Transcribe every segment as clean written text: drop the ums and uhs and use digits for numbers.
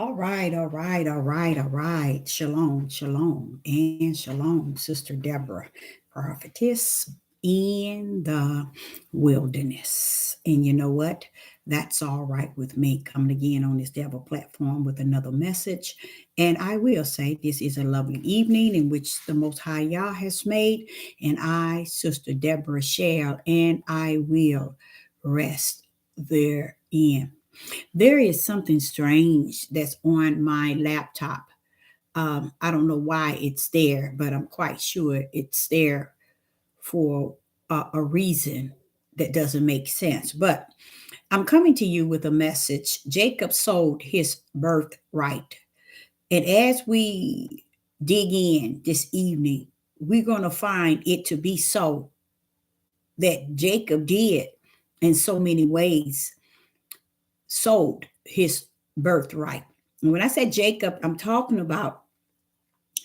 All right, all right, all right, all right. Shalom, shalom, and shalom, Sister Deborah, prophetess in the wilderness. And you know what? That's all right with me coming again on this devil platform with another message. And I will say this is a lovely evening in which the Most High Yah has made. And I, Sister Deborah, shall and I will rest therein. There is something strange that's on my laptop. I don't know why it's there, but I'm quite sure it's there for a reason that doesn't make sense. But I'm coming to you with a message. Jacob sold his birthright. And as we dig in this evening, we're going to find it to be so that Jacob did in so many ways sold his birthright. And when I say Jacob, I'm talking about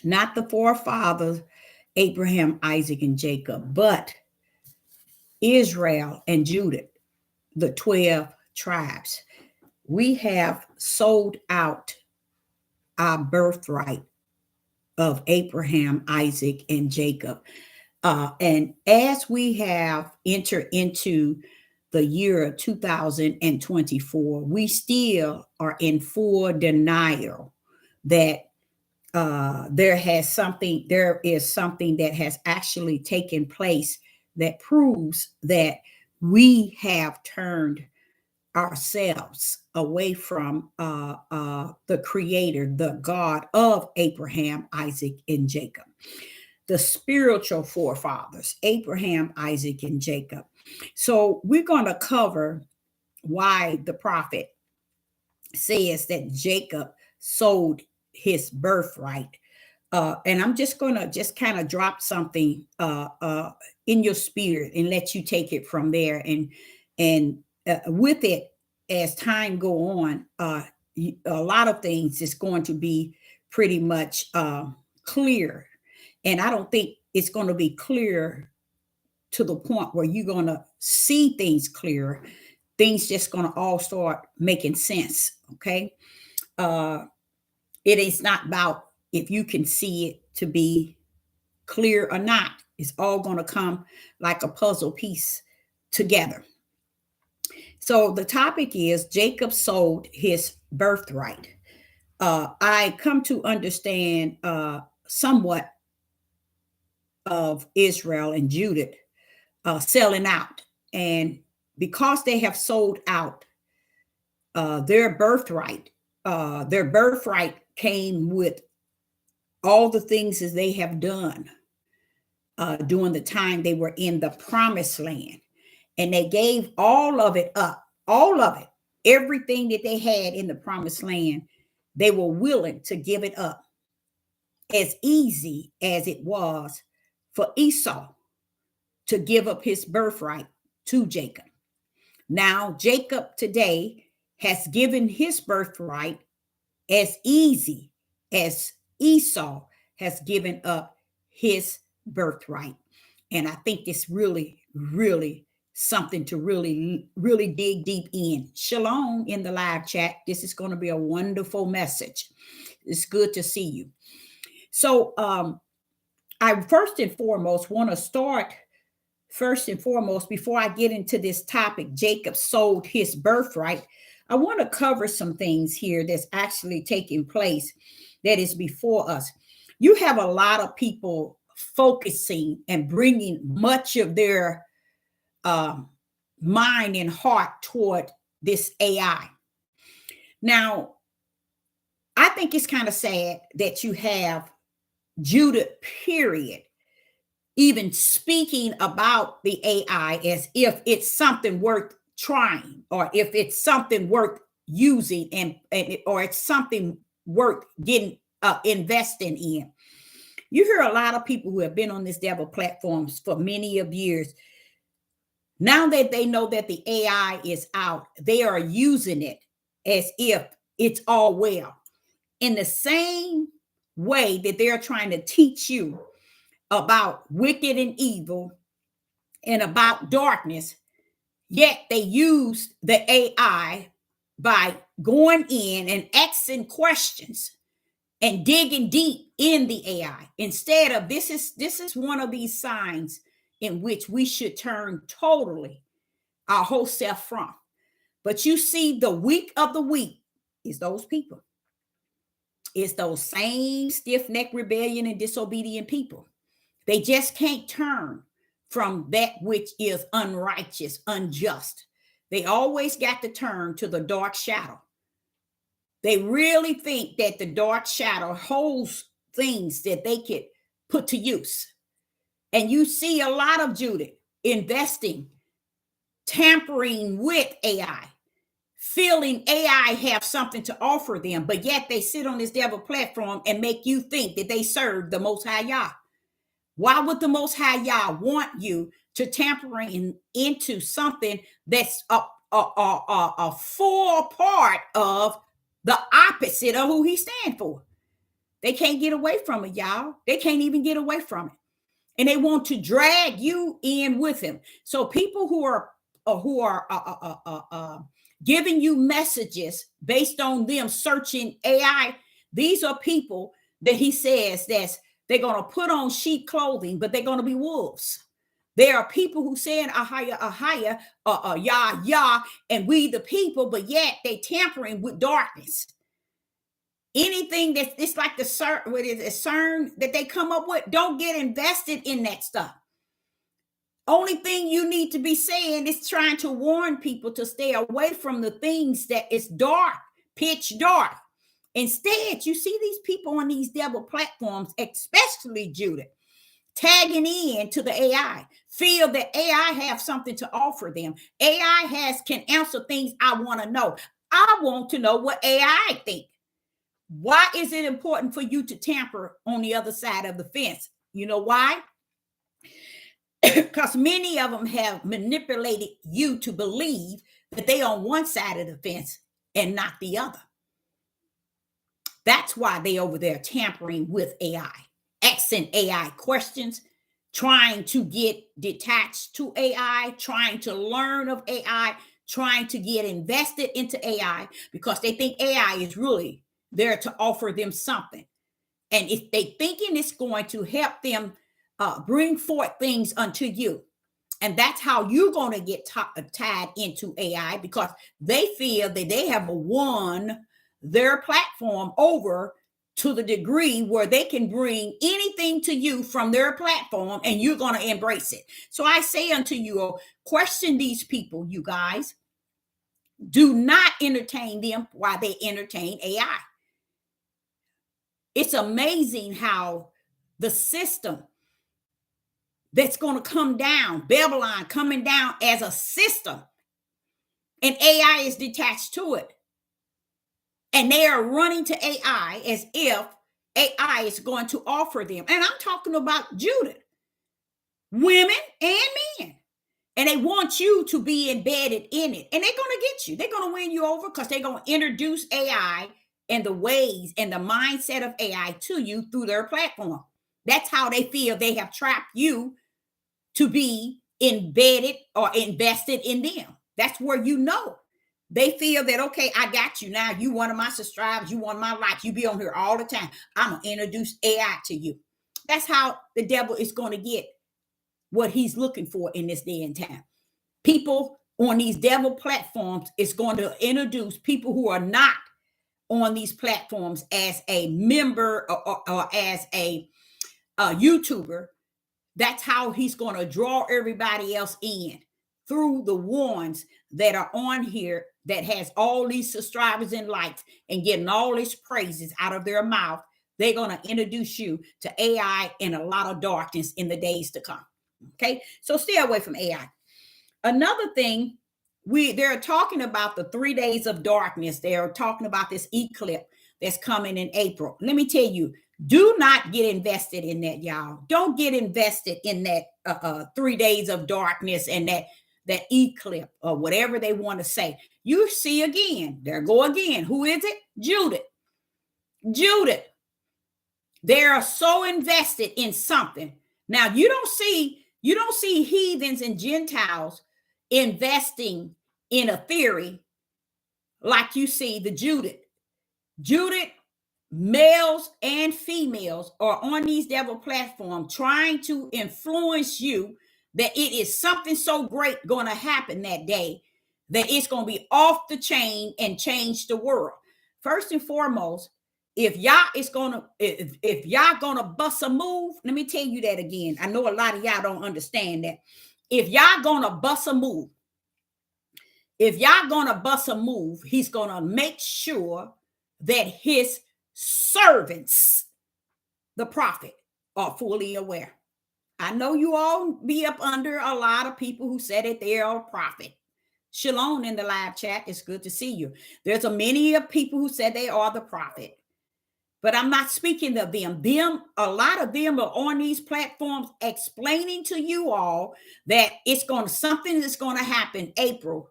not the forefathers, Abraham, Isaac, and Jacob, but Israel and Judah, the 12 tribes. We have sold out our birthright of Abraham, Isaac, and Jacob. And as we have entered into the year 2024, we still are in full denial that there is something that has actually taken place that proves that we have turned ourselves away from the creator, the God of Abraham, Isaac, and Jacob, the spiritual forefathers, Abraham, Isaac, and Jacob. So we're going to cover why the prophet says that Jacob sold his birthright. And I'm just going to just kind of drop something in your spirit and let you take it from there. And with it, as time go on, a lot of things is going to be pretty much clear. And I don't think it's going to be clear to the point where you're going to see things clearer. Things just going to all start making sense. Okay. It is not about if you can see it to be clear or not. It's all going to come like a puzzle piece together. So the topic is Jacob sold his birthright. I come to understand somewhat of Israel and Judah selling out. And because they have sold out their birthright came with all the things that they have done during the time they were in the promised land. And they gave all of it up, all of it, everything that they had in the promised land. They were willing to give it up, as easy as it was for Esau to give up his birthright to Jacob. Now, Jacob today has given his birthright as easy as Esau has given up his birthright. And I think it's really, really something to really, really dig deep in. Shalom in the live chat. This is going to be a wonderful message. It's good to see you. So I first and foremost want to start before I get into this topic. Jacob sold his birthright. I want to cover some things here that's actually taking place that is before us. You have a lot of people focusing and bringing much of their mind and heart toward this AI. Now, I think it's kind of sad that you have Judah, period, even speaking about the AI as if it's something worth trying, or if it's something worth using, or it's something worth getting investing in. You hear a lot of people who have been on this devil platforms for many of years. Now that they know that the AI is out, they are using it as if it's all well. In the same way that they're trying to teach you about wicked and evil and about darkness, yet they use the AI by going in and asking questions and digging deep in the AI. Instead of this is one of these signs in which we should turn totally our whole self from. But you see, the weak of the weak is those people. It's those same stiff-necked rebellion and disobedient people. They just can't turn from that which is unrighteous, unjust. They always got to turn to the dark shadow. They really think that the dark shadow holds things that they could put to use. And you see a lot of Judith investing, tampering with AI, feeling AI have something to offer them, but yet they sit on this devil platform and make you think that they serve the Most High Yah. Why would the Most High Yah want you to tampering into something that's a full part of the opposite of who he stands for? They can't get away from it, y'all. They can't even get away from it. And they want to drag you in with him. So people who are giving you messages based on them searching AI, these are people that he says they're going to put on sheep clothing, but they're going to be wolves. There are people who saying ahaya, yah, yah, and we the people, but yet they tampering with darkness. Anything that's it's like the CERN that they come up with, don't get invested in that stuff. Only thing you need to be saying is trying to warn people to stay away from the things that is dark, pitch dark. Instead, you see these people on these devil platforms, especially Judith, tagging in to the AI, feel that AI have something to offer them. AI can answer things I want to know. I want to know what AI think. Why is it important for you to tamper on the other side of the fence? You know why? Because many of them have manipulated you to believe that they on one side of the fence and not the other. That's why they over there tampering with AI, asking AI questions, trying to get detached to AI, trying to learn of AI, trying to get invested into AI because they think AI is really there to offer them something. And if they thinking it's going to help them bring forth things unto you, and that's how you're going to get tied into AI, because they feel that they have won their platform over to the degree where they can bring anything to you from their platform and you're going to embrace it. So I say unto you, question these people, you guys. Do not entertain them while they entertain AI. It's amazing how the system that's going to come down, Babylon coming down as a system, and AI is detached to it. And they are running to AI as if AI is going to offer them. And I'm talking about Judith, women and men. And they want you to be embedded in it. And they're going to get you. They're going to win you over because they're going to introduce AI and the ways and the mindset of AI to you through their platform. That's how they feel they have trapped you to be embedded or invested in them. That's where you know. They feel that, okay, I got you now. You one of my subscribers. You one of my likes. You be on here all the time. I'm going to introduce AI to you. That's how the devil is going to get what he's looking for in this day and time. People on these devil platforms is going to introduce people who are not on these platforms as a member or as a YouTuber. That's how he's going to draw everybody else in through the ones that are on here that has all these subscribers and likes and getting all these praises out of their mouth. They're going to introduce you to AI and a lot of darkness in the days to come. Okay, so stay away from AI. Another thing, they're talking about the 3 days of darkness. They're talking about this eclipse that's coming in April. Let me tell you, do not get invested in that, y'all. Don't get invested in that 3 days of darkness and that eclipse or whatever they want to say. You see again, there go again. Who is it? Judith. Judith. They are so invested in something. Now you don't see heathens and Gentiles investing in a theory like you see the Judith, males and females are on these devil platforms trying to influence you that it is something so great going to happen that day that it's going to be off the chain and change the world. First and foremost, if y'all gonna bust a move, let me tell you that again. I know a lot of y'all don't understand that. If y'all gonna bust a move, he's gonna make sure that his servants, the prophet, are fully aware. I know you all be up under a lot of people who said that they are a prophet. Shalom in the live chat. It's good to see you. There's a many of people who said they are the prophet, but I'm not speaking of them. A lot of them are on these platforms explaining to you all that something is going to happen April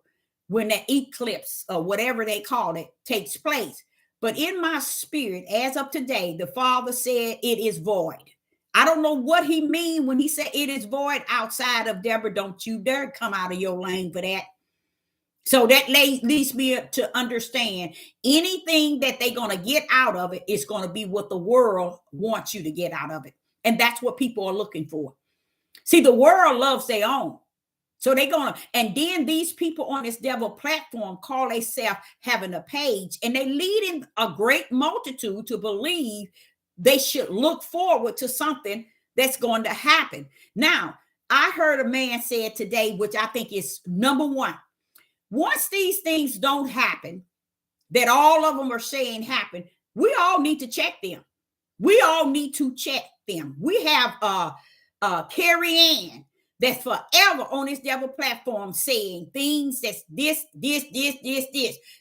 when the eclipse or whatever they call it takes place. But in my spirit, as of today, the Father said it is void. I don't know what he mean when he said it is void outside of Deborah. Don't you dare come out of your lane for that. So that leads me to understand anything that they're going to get out of it is going to be what the world wants you to get out of it. And that's what people are looking for. See, the world loves their own. So they're going to, and then these people on this devil platform call themselves having a page, and they leading a great multitude to believe they should look forward to something that's going to happen. Now, I heard a man say it today, which I think is number one. Once these things don't happen, that all of them are saying happen, we all need to check them. We have Carrie Ann that's forever on this devil platform saying things that's this.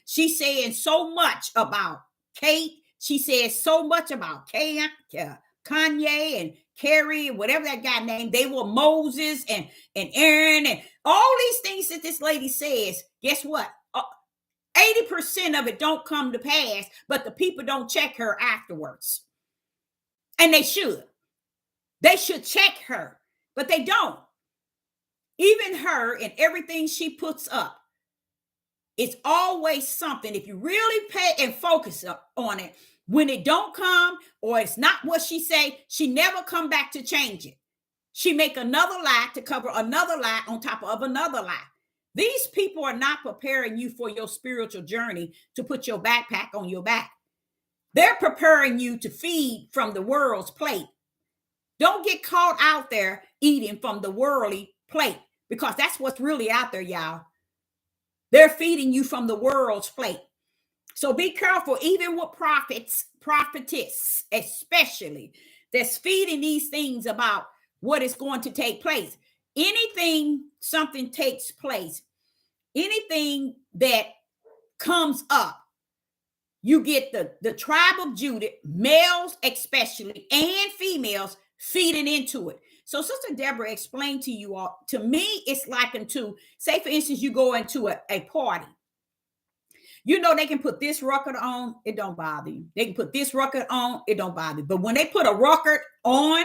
She's saying so much about Kate. She says so much about Kanye and Carrie, whatever that guy named. They were Moses and Aaron and all these things that this lady says. Guess what? 80% of it don't come to pass, but the people don't check her afterwards. And they should. They should check her, but they don't. Even her and everything she puts up, it's always something. If you really pay and focus on it, when it don't come or it's not what she say, she never come back to change it. She make another lie to cover another lie on top of another lie. These people are not preparing you for your spiritual journey to put your backpack on your back. They're preparing you to feed from the world's plate. Don't get caught out there eating from the worldly plate, because that's what's really out there, y'all. They're feeding you from the world's plate. So be careful, even with prophetess, especially, that's feeding these things about what is going to take place. Something takes place, anything that comes up, you get the tribe of Judah, males especially, and females feeding into it. So Sister Deborah explained to you all, to me, it's likened to, say for instance, you go into a party. You know, they can put this record on, it don't bother you. They can put this record on, it don't bother you. But when they put a record on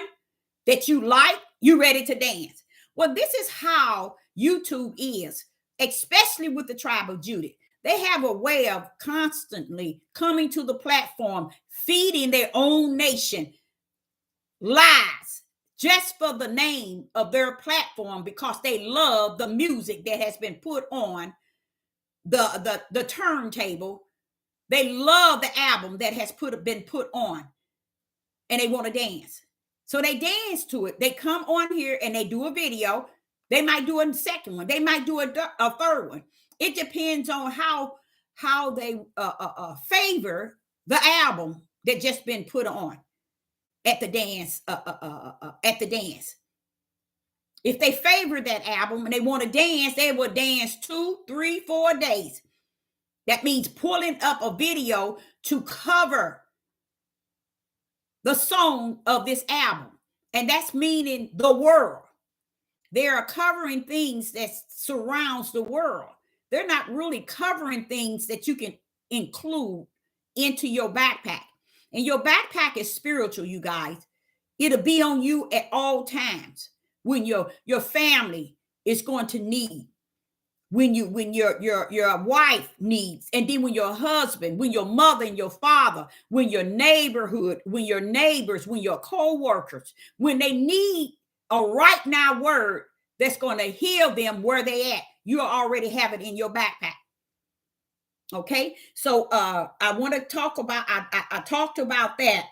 that you like, you ready to dance. Well, this is how YouTube is, especially with the tribe of Judah. They have a way of constantly coming to the platform, feeding their own nation lies just for the name of their platform, because they love the music that has been put on the turntable. They love the album that has been put on, and they want to dance. So they dance to it. They come on here and they do a video. They might do a second one. They might do a third one. It depends on how they favor the album that just been put on at the dance. If they favor that album and they want to dance, they will dance 2, 3, 4 days. That means pulling up a video to cover the song of this album. And that's meaning the world. They are covering things that surrounds the world. They're not really covering things that you can include into your backpack. And your backpack is spiritual, you guys. It'll be on you at all times when your family is going to need when your wife needs, and then when your husband, when your mother and your father, when your neighborhood, when your neighbors, when your co-workers, when they need a right now word that's going to heal them where they at, you already have it in your backpack. Okay, so I want to talk about, I talked about that.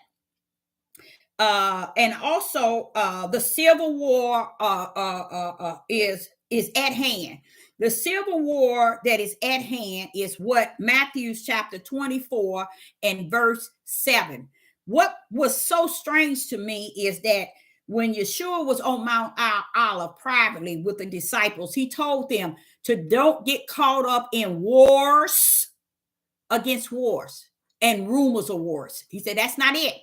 And also the Civil War is at hand. The Civil War that is at hand is what Matthew's chapter 24 and verse 7. What was so strange to me is that when Yeshua was on Mount Olive privately with the disciples, he told them to don't get caught up in wars against wars and rumors of wars. He said that's not it.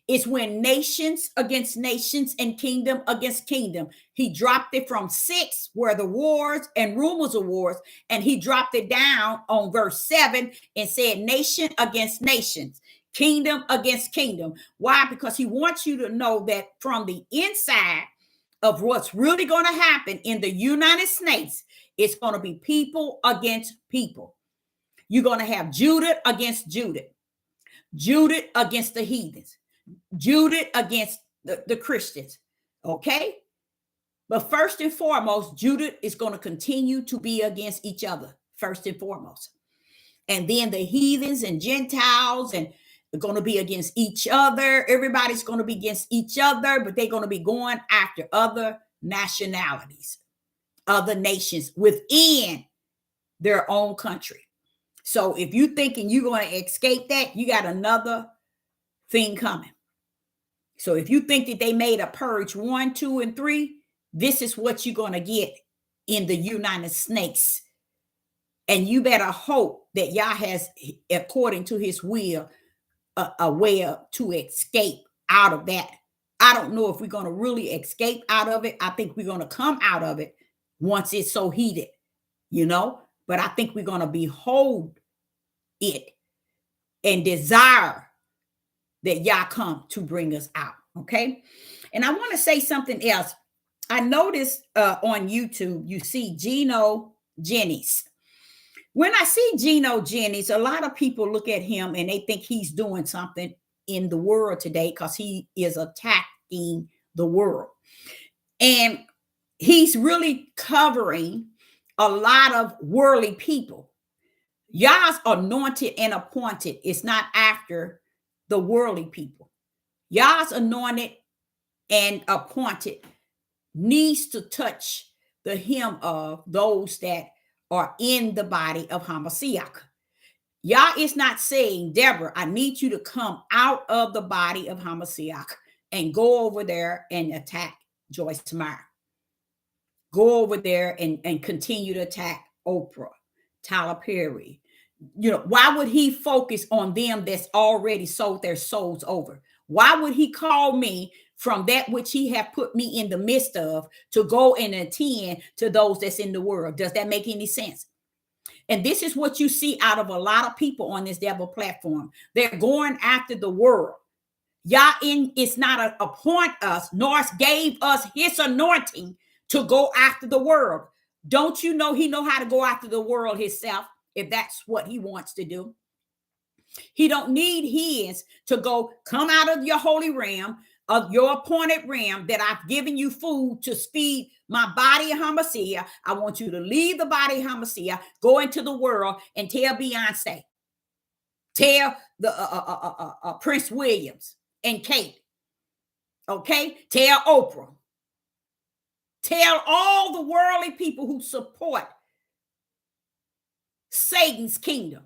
It's when nations against nations and kingdom against kingdom. He dropped it from 6, where the wars and rumors of wars, and he dropped it down on verse 7 and said nation against nations, kingdom against kingdom. Why? Because he wants you to know that from the inside of what's really going to happen in the United States, it's going to be people against people. You're going to have Judah against Judah, Judah against the heathens, Judah against the Christians. Okay. But first and foremost, Judah is going to continue to be against each other, first and foremost. And then the heathens and Gentiles and they're going to be against each other. Everybody's going to be against each other, but they're going to be going after other nationalities, other nations within their own country. So if you're thinking you're going to escape that, you got another thing coming. So if you think that they made a purge 1, 2, and 3, this is what you're going to get in the United States. And you better hope that Yah has, according to his will, a way to escape out of that. I don't know if we're going to really escape out of it. I think we're going to come out of it once it's so heated, but I think we're going to behold it and desire that Yah come to bring us out. Okay. And I want to say something else. I noticed on YouTube, you see Geno Jennings. When I see Geno Jennings, a lot of people look at him and they think he's doing something in the world today because he is attacking the world. And he's really covering a lot of worldly people. Yah's anointed and appointed is not after the worldly people. Yah's anointed and appointed needs to touch the hem of those that are in the body of Hamashiach. Yah is not saying, Deborah, I need you to come out of the body of Hamashiach and go over there and attack Joyce Meyer. Go over there and continue to attack Oprah, Tyler Perry. Why would he focus on them that's already sold their souls over? Why would he call me from that which he have put me in the midst of to go and attend to those that's in the world? Does that make any sense? And this is what you see out of a lot of people on this devil platform. They're going after the world. Yah is not appoint us, nor gave us his anointing to go after the world. Don't you know he know how to go after the world himself if that's what he wants to do? He don't need his to go come out of your holy realm, of your appointed realm that I've given you food to feed my body of Hamashiach. I want you to leave the body of Hamashiach, go into the world and tell Beyonce, tell the Prince Williams and Kate, okay? Tell Oprah, tell all the worldly people who support Satan's kingdom.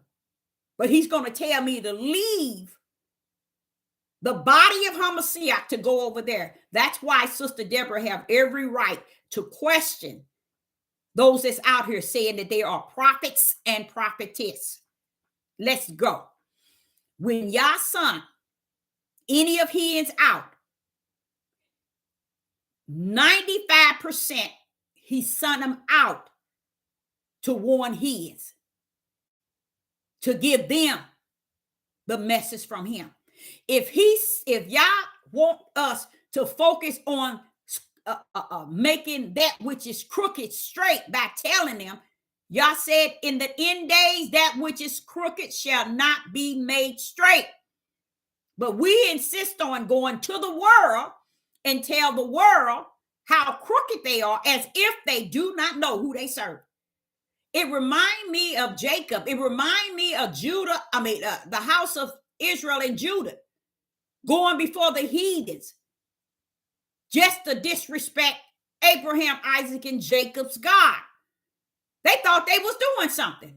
But he's going to tell me to leave the body of Hamashiach to go over there. That's why Sister Deborah have every right to question those that's out here saying that they are prophets and prophetess. Let's go. When Yah son any of his out, 95% he sent them out to warn his, to give them the message from him. If Yah want us to focus on making that which is crooked straight by telling them, Y'all said in the end days, that which is crooked shall not be made straight. But we insist on going to the world and tell the world how crooked they are, as if they do not know who they serve. It reminds me of Jacob. It reminds me of Judah. The house of Israel and Judah going before the heathens just to disrespect Abraham, Isaac, and Jacob's God. They thought they was doing something.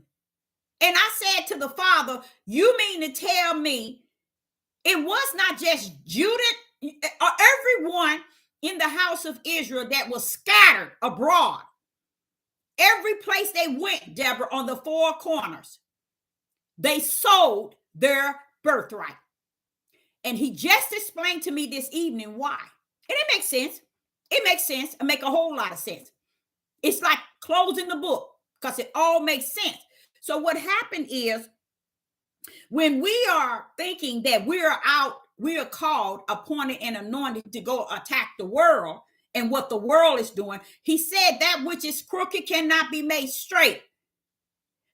And I said to the Father, you mean to tell me it was not just Judah or everyone in the house of Israel that was scattered abroad? Every place they went, Deborah, on the four corners, they sold their birthright. And he just explained to me this evening why. And it makes sense. It makes sense. It makes a whole lot of sense. It's like closing the book because it all makes sense. So what happened is, when we are thinking that we are called, appointed, and anointed to go attack the world and what the world is doing, he said that which is crooked cannot be made straight.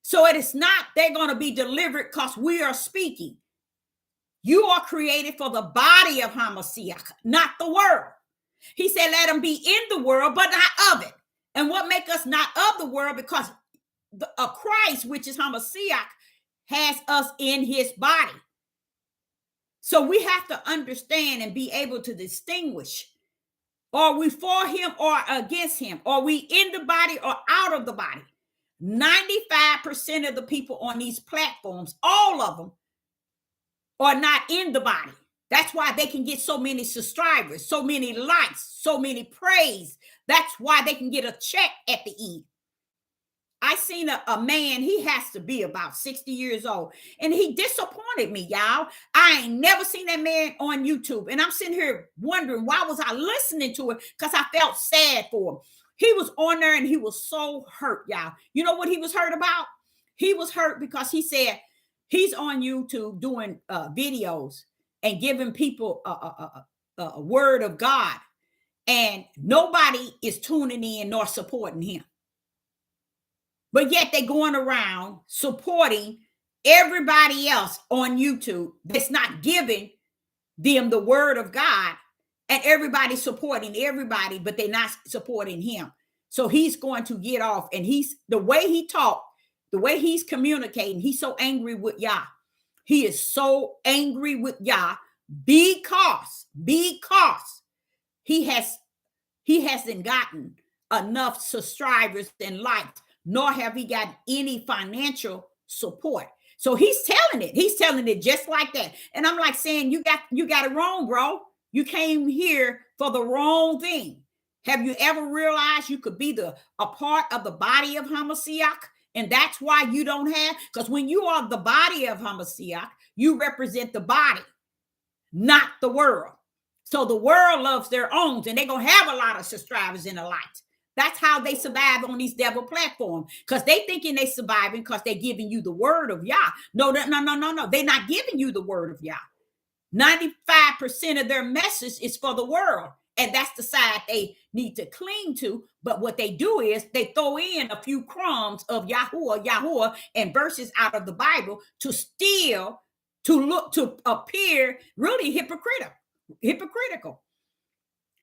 So it is not they're going to be delivered because we are speaking. You are created for the body of Hamashiach, not the world. He said, let them be in the world, but not of it. And what make us not of the world? Because Christ, which is Hamashiach, has us in his body. So we have to understand and be able to distinguish. Are we for him or against him? Are we in the body or out of the body? 95% of the people on these platforms, all of them, are not in the body. That's why they can get so many subscribers, so many likes, so many praise. That's why they can get a check at the end. I seen a man, he has to be about 60 years old, and he disappointed me, y'all. I ain't never seen that man on YouTube, and I'm sitting here wondering, why was I listening to it? Because I felt sad for him. He was on there, and he was so hurt, y'all. You know what he was hurt about? He was hurt because he said he's on YouTube doing videos and giving people a word of God, and nobody is tuning in nor supporting him. But yet they're going around supporting everybody else on YouTube that's not giving them the word of God, and everybody supporting everybody, but they're not supporting him. So he's going to get off, and the way he talked, the way he's communicating, he's so angry with Yah. He is so angry with Yah because he hasn't gotten enough subscribers and likes, nor have he got any financial support. So he's telling it. He's telling it just like that. And I'm like saying, you got it wrong, bro. You came here for the wrong thing. Have you ever realized you could be a part of the body of Hamashiach? And that's why you don't have, because when you are the body of Hamashiach, you represent the body, not the world. So the world loves their own, and they're going to have a lot of subscribers and the likes. That's how they survive on these devil platforms, because they thinking they surviving because they're giving you the word of Yah. No. They're not giving you the word of Yah. 95% of their message is for the world, and that's the side they need to cling to. But what they do is they throw in a few crumbs of Yahuwah, and verses out of the Bible to steal, to appear really hypocritical.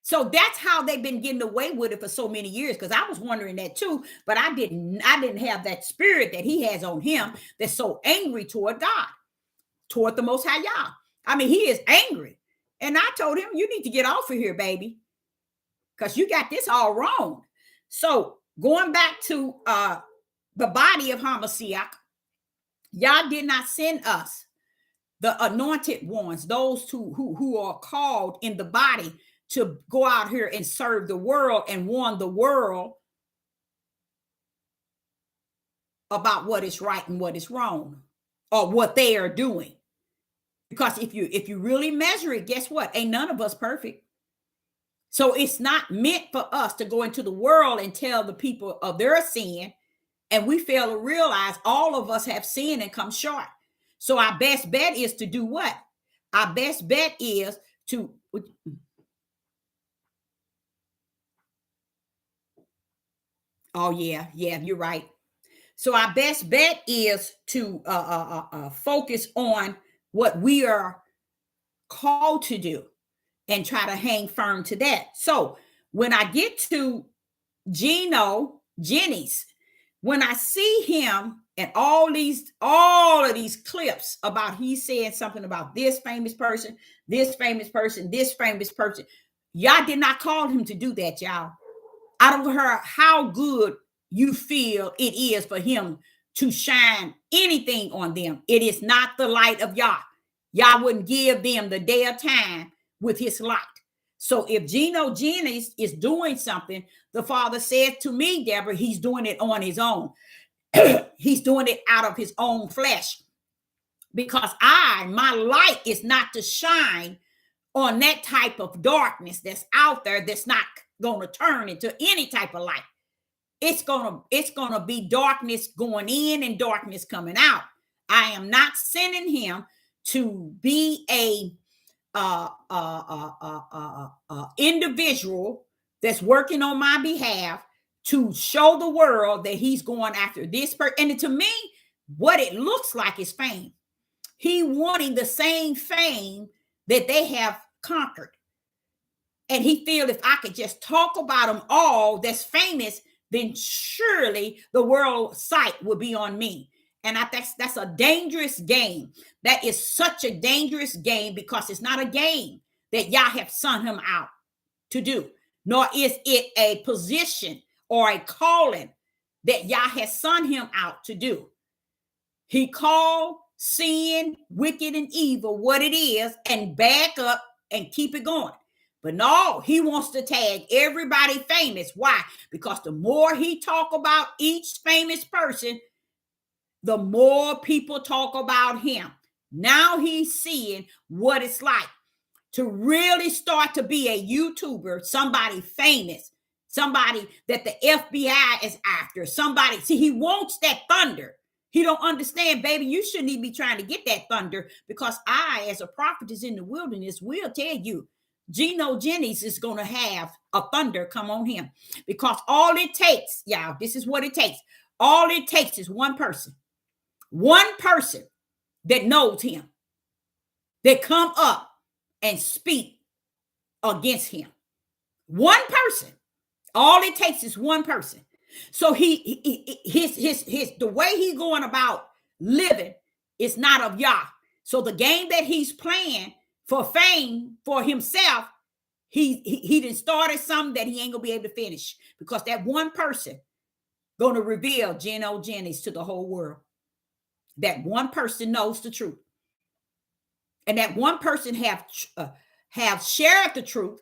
So that's how they've been getting away with it for so many years, because I was wondering that too, but I didn't have that spirit that he has on him that's so angry toward God, toward the Most High Yah. I mean, he is angry. And I told him, you need to get off of here, baby, because you got this all wrong. So going back to the body of Hamashiach, Yah did not send us, the anointed ones, those who are called in the body, to go out here and serve the world and warn the world about what is right and what is wrong, or what they are doing. Because if you really measure it, guess what? Ain't none of us perfect. So it's not meant for us to go into the world and tell the people of their sin, and we fail to realize all of us have sinned and come short. So our best bet is to do what? Our best bet is to... Oh, yeah, you're right. So our best bet is to focus on what we are called to do and try to hang firm to that. So when I get to Jennings, when I see him and all of these clips about he's saying something about this famous person, this famous person, this famous person, y'all did not call him to do that, y'all. I don't care how good you feel it is for him to shine anything on them. It is not the light of Yah. Yah wouldn't give them the day of time with his light. So if Geno Jennings is doing something, the Father said to me, Deborah, he's doing it on his own. He's doing it out of his own flesh. Because my light is not to shine on that type of darkness that's out there that's not going to turn into any type of light. It's gonna be darkness going in and darkness coming out. I am not sending him to be a individual that's working on my behalf to show the world that he's going after this person. And to me, what it looks like is fame. He wanting the same fame that they have conquered. And he feels if I could just talk about them all that's famous, then surely the world sight will be on me. And I think that's a dangerous game. That is such a dangerous game because it's not a game that Yah have sent him out to do, nor is it a position or a calling that Yah has sent him out to do. He called sin, wicked, and evil what it is and back up and keep it going. But no, he wants to tag everybody famous. Why? Because the more he talk about each famous person, the more people talk about him. Now he's seeing what it's like to really start to be a YouTuber, somebody famous, somebody that the FBI is after, somebody. See, he wants that thunder. He don't understand, baby, you shouldn't even be trying to get that thunder because I, as a prophetess in the wilderness, will tell you, Geno Jennings is going to have a thunder come on him because all it takes, y'all, this is what it takes. All it takes is one person that knows him, that come up and speak against him. One person. All it takes is one person. So the way he's going about living is not of Yah. So the game that he's playing for fame for himself, he done started something that he ain't gonna be able to finish because that one person gonna reveal Geno Jennings to the whole world. That one person knows the truth, and that one person have shared the truth,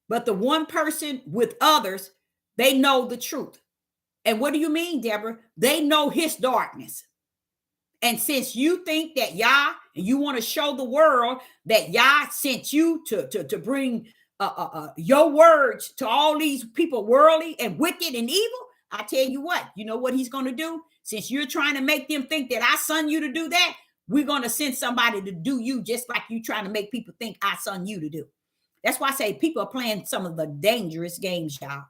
but the one person with others, they know the truth. And what do you mean, Deborah? They know his darkness. And since you think that Yah, and you want to show the world that Yah sent you to bring your words to all these people, worldly and wicked and evil, I tell you what he's going to do? Since you're trying to make them think that I sent you to do that, we're going to send somebody to do you just like you trying to make people think I sent you to do. That's why I say people are playing some of the dangerous games, y'all.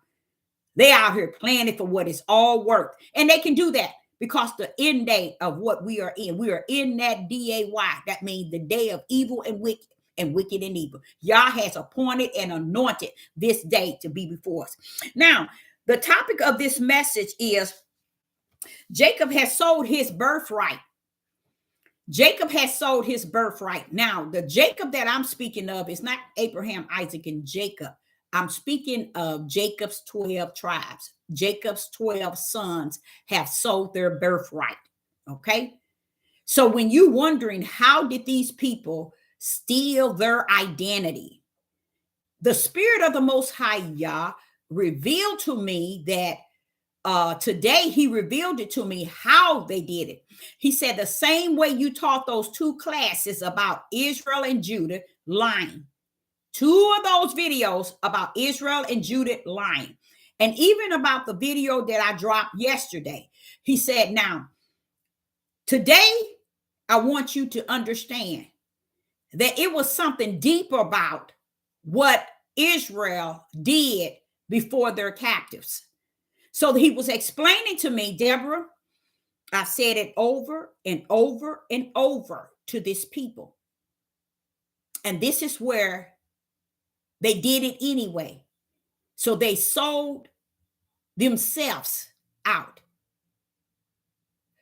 They out here playing it for what it's all worth. And they can do that because the end day of what we are in that D-A-Y. That means the day of evil and wicked and evil. Yah has appointed and anointed this day to be before us. Now, the topic of this message is Jacob has sold his birthright. Jacob has sold his birthright. Now, the Jacob that I'm speaking of is not Abraham, Isaac, and Jacob. I'm speaking of Jacob's 12 tribes. Jacob's 12 sons have sold their birthright. Okay? So when you're wondering, how did these people steal their identity? The Spirit of the Most High Yah revealed to me that today he revealed it to me how they did it. He said the same way you taught those two classes about Israel and Judah lying. Two of those videos about Israel and Judah lying. And even about the video that I dropped yesterday. He said, now, today I want you to understand that it was something deeper about what Israel did before their captives. So he was explaining to me, Deborah, I've said it over and over and over to this people. And this is where they did it anyway. So they sold themselves out.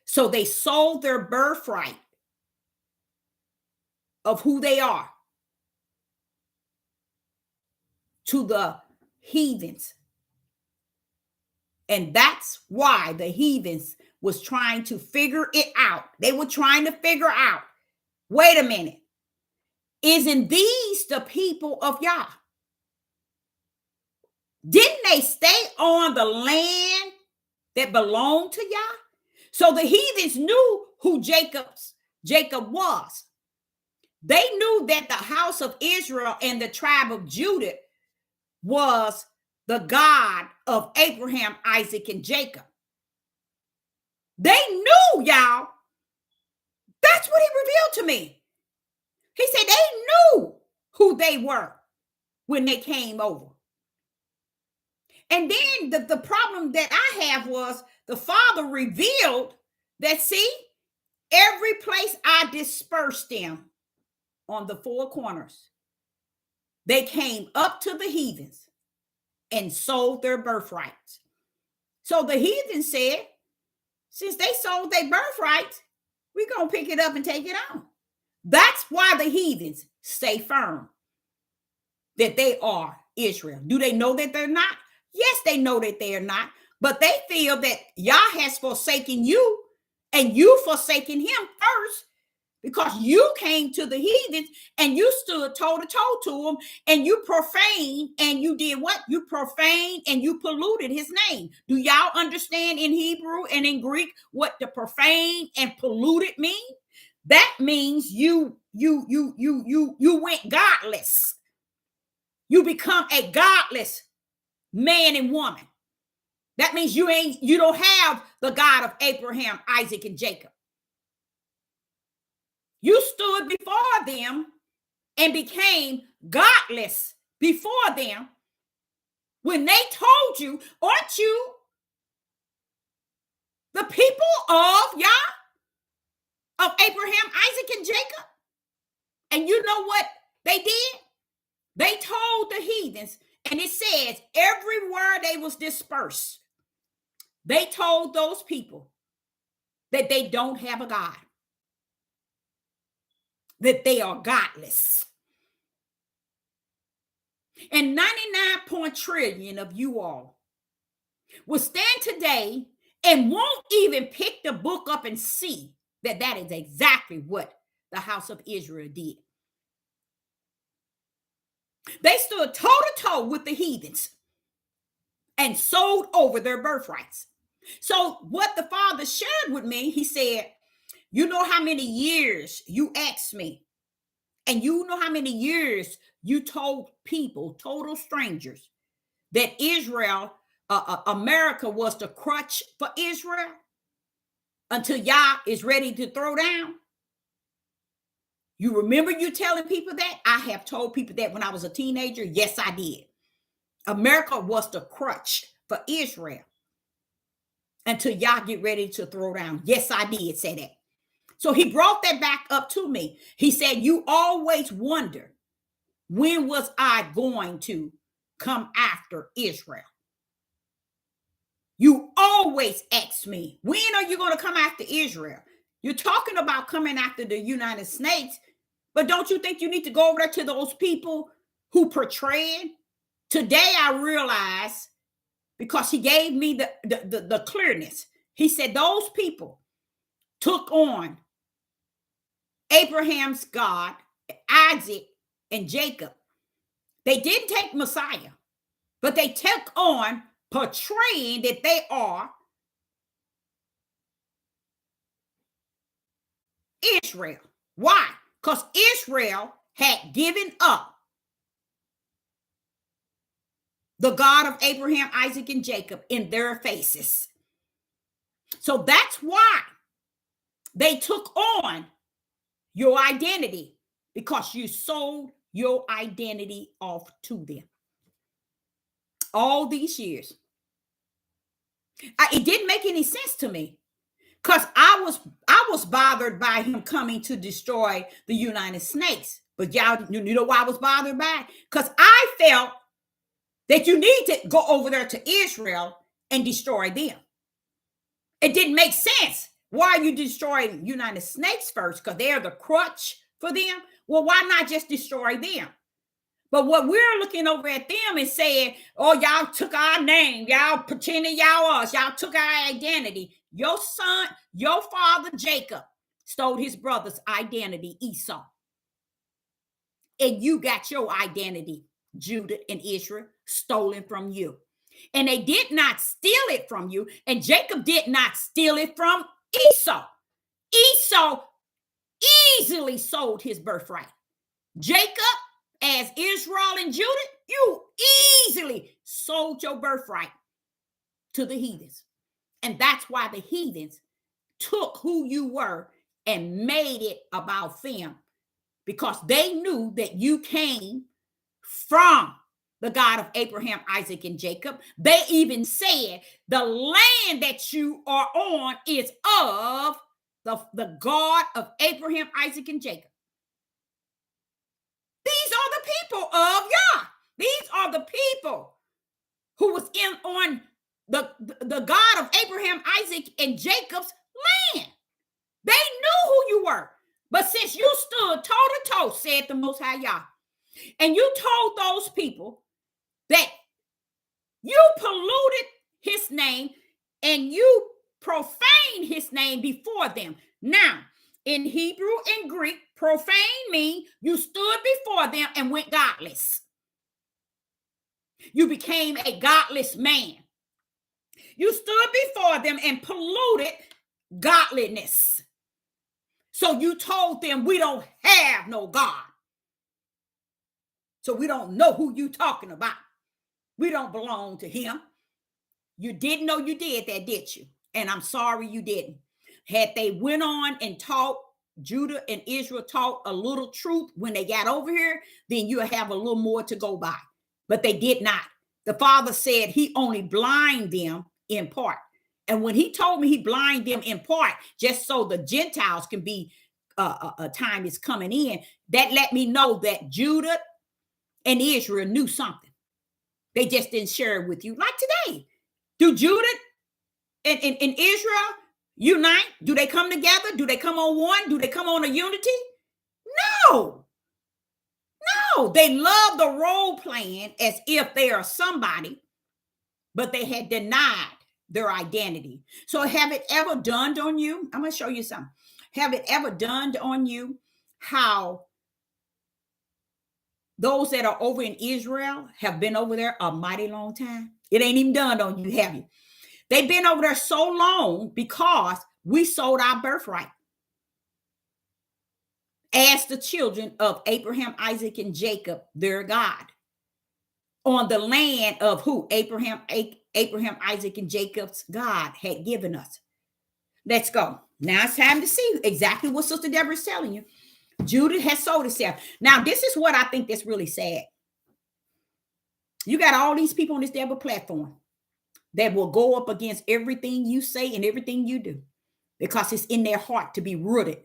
So they sold their birthright of who they are to the heathens. And that's why the heathens was trying to figure it out. They were trying to figure out, wait a minute, isn't these the people of Yah? Didn't they stay on the land that belonged to Yah? So the heathens knew who Jacob was. They knew that the house of Israel and the tribe of Judah was the God of Abraham, Isaac, and Jacob. They knew, y'all. That's what he revealed to me. He said they knew who they were when they came over. And then the problem that I have was the Father revealed that, see, every place I dispersed them on the four corners, they came up to the heathens and sold their birthrights. So the heathen said, since they sold their birthrights, we're going to pick it up and take it on. That's why the heathens stay firm that they are Israel. Do they know that they're not? Yes, they know that they are not, but they feel that Yah has forsaken you and you forsaken him first, because you came to the heathens and you stood toe to toe to them, and you profaned, and you did what? You profaned and you polluted his name. Do y'all understand in Hebrew and in Greek what the profane and polluted mean? That means you went godless. You become a godless man and woman. That means you don't have the God of Abraham, Isaac, and Jacob. You stood before them and became godless before them when they told you, aren't you the people of Yah, of Abraham, Isaac, and Jacob? And you know what they did? They told the heathens, and it says everywhere they was dispersed, they told those people that they don't have a God, that they are godless. And 99 trillion of you all will stand today and won't even pick the book up and see that that is exactly what the house of Israel did. They stood toe to toe with the heathens and sold over their birthrights. So what the Father shared with me, he said, you know how many years you asked me, and you know how many years you told people, total strangers, that Israel, America was the crutch for Israel until Yah is ready to throw down? You remember you telling people that? I have told people that when I was a teenager. Yes, I did. America was the crutch for Israel until Yah get ready to throw down. Yes, I did say that. So he brought that back up to me. He said, you always wonder, when was I going to come after Israel? You always ask me, when are you going to come after Israel? You're talking about coming after the United States, but don't you think you need to go over there to those people who portrayed? Today I realize, because he gave me the clearness. He said those people took on Abraham's God, Isaac, and Jacob. They didn't take Messiah, but they took on portraying that they are Israel. Why? Because Israel had given up the God of Abraham, Isaac, and Jacob in their faces. So that's why they took on your identity, because you sold your identity off to them. All these years. It didn't make any sense to me, Because I was bothered by him coming to destroy the United States. But y'all, you know why I was bothered by it? Because I felt that you need to go over there to Israel and destroy them. It didn't make sense. Why are you destroying United States first? Because they're the crutch for them. Well, why not just destroy them? But what we're looking over at them and saying, oh, y'all took our name. Y'all pretending y'all us. Y'all took our identity. Your son, your father, Jacob, stole his brother's identity, Esau. And you got your identity, Judah and Israel, stolen from you. And they did not steal it from you. And Jacob did not steal it from Esau. Esau easily sold his birthright. Jacob, as Israel and Judah, you easily sold your birthright to the heathens. And that's why the heathens took who you were and made it about them, because they knew that you came from the God of Abraham, Isaac, and Jacob. They even said the land that you are on is of the God of Abraham, Isaac, and Jacob. These are the people of Yah. These are the people who was on the God of Abraham, Isaac, and Jacob's land. They knew who you were. But since you stood toe to toe, said the Most High Yah, and you told those people that you polluted his name and you profaned his name before them. Now, in Hebrew and Greek, profane means you stood before them and went godless. You became a godless man. You stood before them and polluted godliness. So you told them, we don't have no God. So we don't know who you talking about. We don't belong to him. You didn't know you did that, did you? And I'm sorry you didn't. Had they went on and taught, Judah and Israel taught a little truth when they got over here, then you'll have a little more to go by. But they did not. The Father said he only blind them in part. And when he told me he blind them in part, just so the Gentiles can be, a time is coming in, that let me know that Judah and Israel knew something. They just didn't share it with you. Like today, do Judah and Israel unite? Do they come together? Do they come on one? Do they come on a unity? No. No, they love the role playing as if they are somebody, but they had denied their identity. So have it ever dawned on you? I'm going to show you something. Have it ever dawned on you how those that are over in Israel have been over there a mighty long time? It ain't even dawned on you, have you? They've been over there so long because we sold our birthright as the children of Abraham, Isaac, and Jacob, their God, on the land of who? Abraham, Isaac, and Jacob's God had given us. Let's go. Now it's time to see exactly what Sister Deborah is telling you. Judah has sold itself. Now, this is what I think that's really sad. You got all these people on this devil platform that will go up against everything you say and everything you do because it's in their heart to be rooted,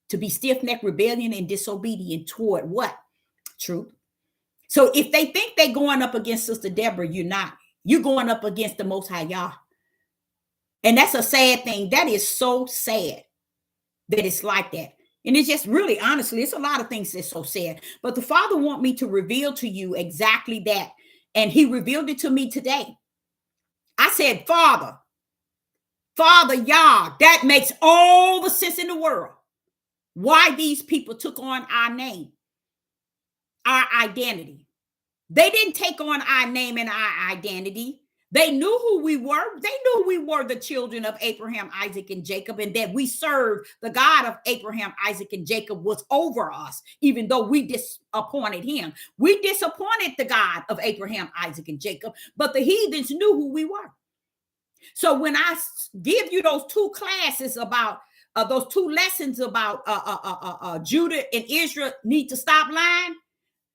to be stiff-necked, rebellion, and disobedient toward what? Truth. So if they think they're going up against Sister Deborah, you're not. You're going up against the Most High Yah. And that's a sad thing. That is so sad that it's like that. And it's just really, honestly, it's a lot of things that's so sad. But the Father wants me to reveal to you exactly that. And he revealed it to me today. I said, Father Yah, that makes all the sense in the world. Why these people took on our name, our identity. They didn't take on our name and our identity. They knew who we were. They knew we were the children of Abraham, Isaac, and Jacob, and that we served the God of Abraham, Isaac, and Jacob was over us, even though we disappointed him. We disappointed the God of Abraham, Isaac, and Jacob, but the heathens knew who we were. So when I give you those two classes about those two lessons about Judah and Israel need to stop lying,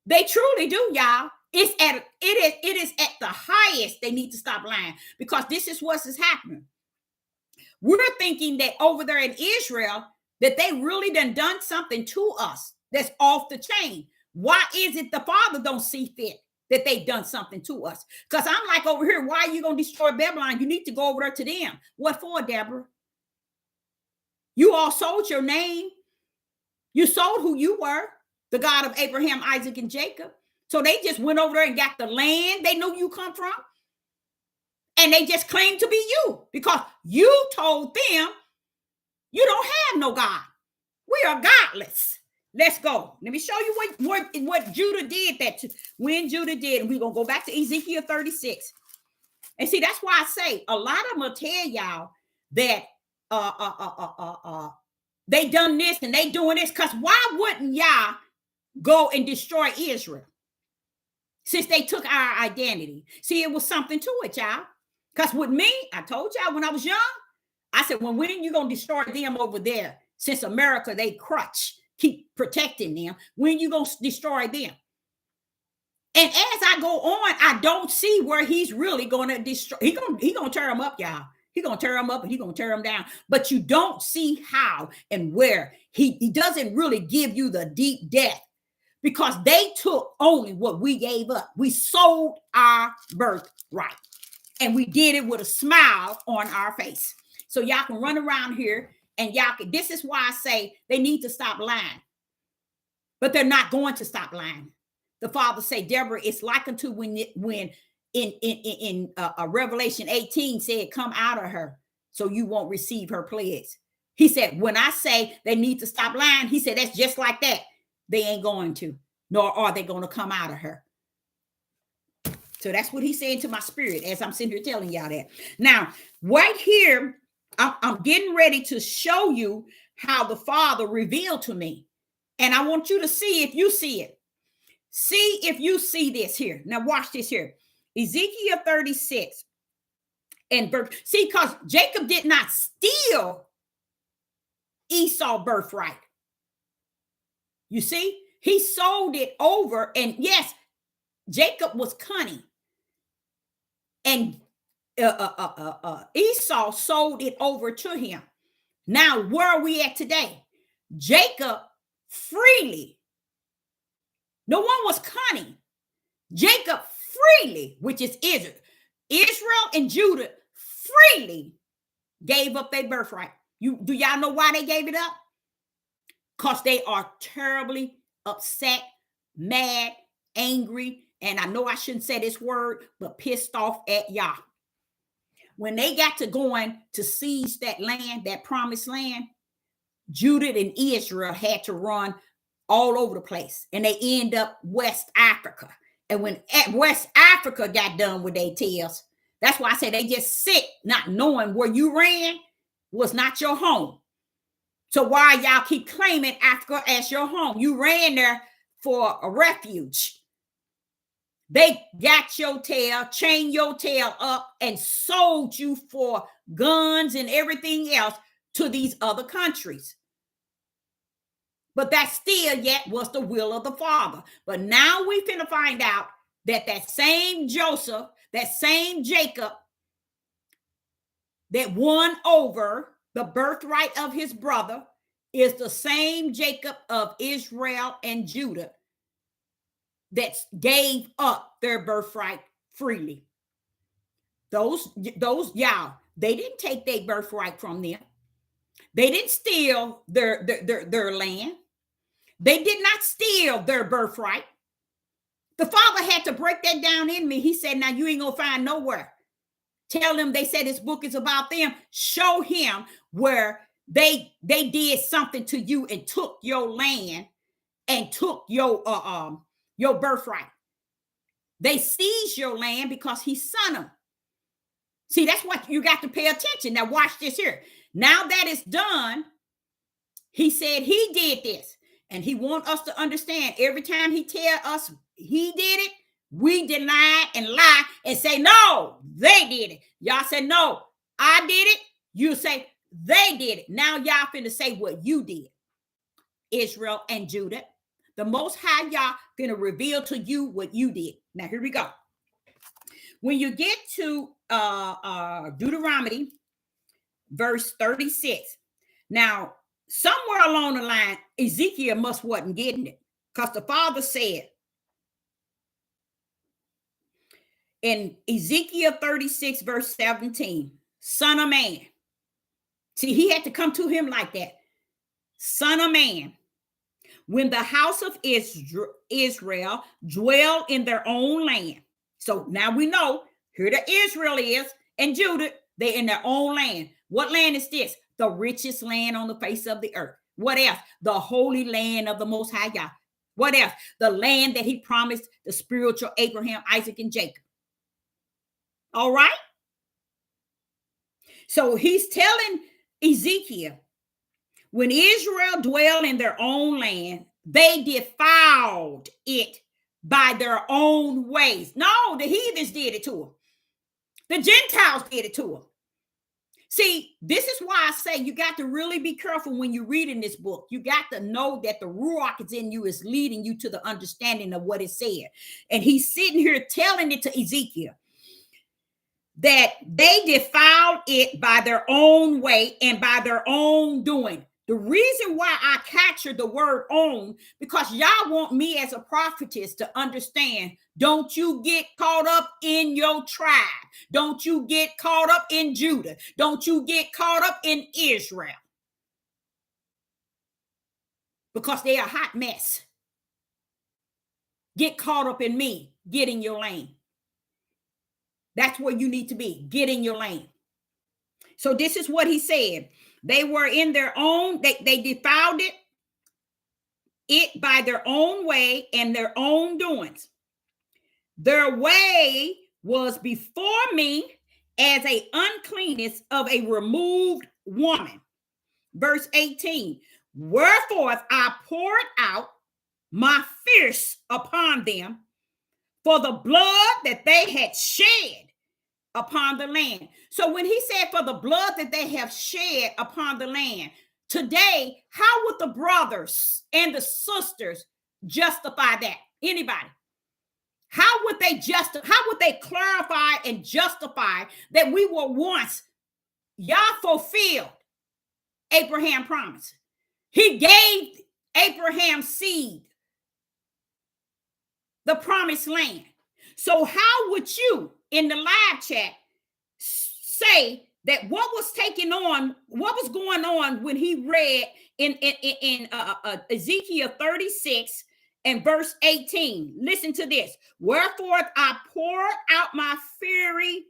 they truly do, y'all. It is at the highest they need to stop lying, because this is what is happening. We're thinking that over there in Israel, that they really done something to us that's off the chain. Why is it the Father don't see fit that they've done something to us? Because I'm like over here, why are you going to destroy Babylon? You need to go over there to them. What for, Deborah? You all sold your name. You sold who you were, the God of Abraham, Isaac, and Jacob. So they just went over there and got the land they knew you come from. And they just claimed to be you because you told them you don't have no God. We are godless. Let's go. Let me show you what Judah did when Judah did. And we're going to go back to Ezekiel 36. And see, that's why I say a lot of them will tell y'all that they done this and they doing this. Because why wouldn't y'all go and destroy Israel? Since they took our identity. See, it was something to it, y'all. Because with me, I told y'all when I was young, I said, when you going to destroy them over there? Since America, they crutch, keep protecting them. When you going to destroy them? And as I go on, I don't see where he's really going to destroy. He going to tear them up, y'all. He going to tear them up and he going to tear them down. But you don't see how and where. He doesn't really give you the deep depth because they took only what we gave up. We sold our birthright and we did it with a smile on our face. So y'all can run around here and this is why I say they need to stop lying. But they're not going to stop lying. The Father say, Deborah, it's like unto when in Revelation 18 said, come out of her so you won't receive her plagues. He said, when I say they need to stop lying, he said, that's just like that. They ain't going to, nor are they going to come out of her. So that's what he's saying to my spirit as I'm sitting here telling y'all that. Now, right here, I'm getting ready to show you how the Father revealed to me. And I want you to see if you see it. See if you see this here. Now watch this here. Ezekiel 36 and see, because Jacob did not steal Esau's birthright. You see, he sold it over. And yes, Jacob was cunning. And Esau sold it over to him. Now, where are we at today? Jacob freely. No one was cunning. Jacob freely, which is Israel and Judah freely gave up their birthright. Do y'all know why they gave it up? Because they are terribly upset, mad, angry, and I know I shouldn't say this word, but pissed off at Yah. When they got to going to seize that land, that promised land, Judah and Israel had to run all over the place, and they end up West Africa. And when West Africa got done with their tails, that's why I say they just sit not knowing where you ran was not your home. So why y'all keep claiming Africa as your home? You ran there for a refuge. They got your tail, chained your tail up, and sold you for guns and everything else to these other countries. But that still yet was the will of the Father. But now we finna find out that same Joseph, that same Jacob that won over the birthright of his brother is the same Jacob of Israel and Judah that gave up their birthright freely. Those y'all, they didn't take their birthright from them. They didn't steal their land. They did not steal their birthright. The Father had to break that down in me. He said, now you ain't gonna find nowhere. Tell them they said this book is about them. Show him where they did something to you and took your land and took your birthright. They seized your land because he son them. See, that's what you got to pay attention. Now watch this here. Now that it's done, he said he did this. And he wants us to understand every time he tell us he did it, we deny and lie and say, no, they did it. Y'all say, no, I did it. You say, they did it. Now y'all finna say what you did. Israel and Judah. The Most High Yah finna reveal to you what you did. Now here we go. When you get to Deuteronomy verse 36. Now, somewhere along the line, Ezekiel wasn't getting it, because the Father said in Ezekiel 36, verse 17, Son of man. See, he had to come to him like that. Son of man, when the house of Israel dwell in their own land. So now we know here the Israel is and Judah, they're in their own land. What land is this? The richest land on the face of the earth. What else? The holy land of the Most High God. What else? The land that he promised the spiritual Abraham, Isaac, and Jacob. All right? So he's telling Ezekiel, when Israel dwell in their own land, they defiled it by their own ways. No, the heathens did it to them. The Gentiles did it to them. See, this is why I say you got to really be careful when you're reading this book. You got to know that the Ruach is in you, is leading you to the understanding of what it said. And he's sitting here telling it to Ezekiel that they defiled it by their own way and by their own doing. The reason why I captured the word own, because y'all want me as a prophetess to understand, don't you get caught up in your tribe. Don't you get caught up in Judah. Don't you get caught up in Israel. Because they are a hot mess. Get caught up in me. Get in your lane. That's where you need to be. Get in your lane. So this is what he said. They were in their own, they defiled it by their own way and their own doings. Their way was before me as a uncleanness of a removed woman. Verse 18, wherefore I poured out my fierce upon them for the blood that they had shed upon the land. So when he said for the blood that they have shed upon the land, today, how would the brothers and the sisters justify that? Anybody? How would they clarify and justify that we were once, Yah fulfilled Abraham's promise? He gave Abraham's seed the promised land. So how would you in the live chat say that what was going on when he read in Ezekiel 36 and verse 18? Listen to this. Wherefore I poured out my fury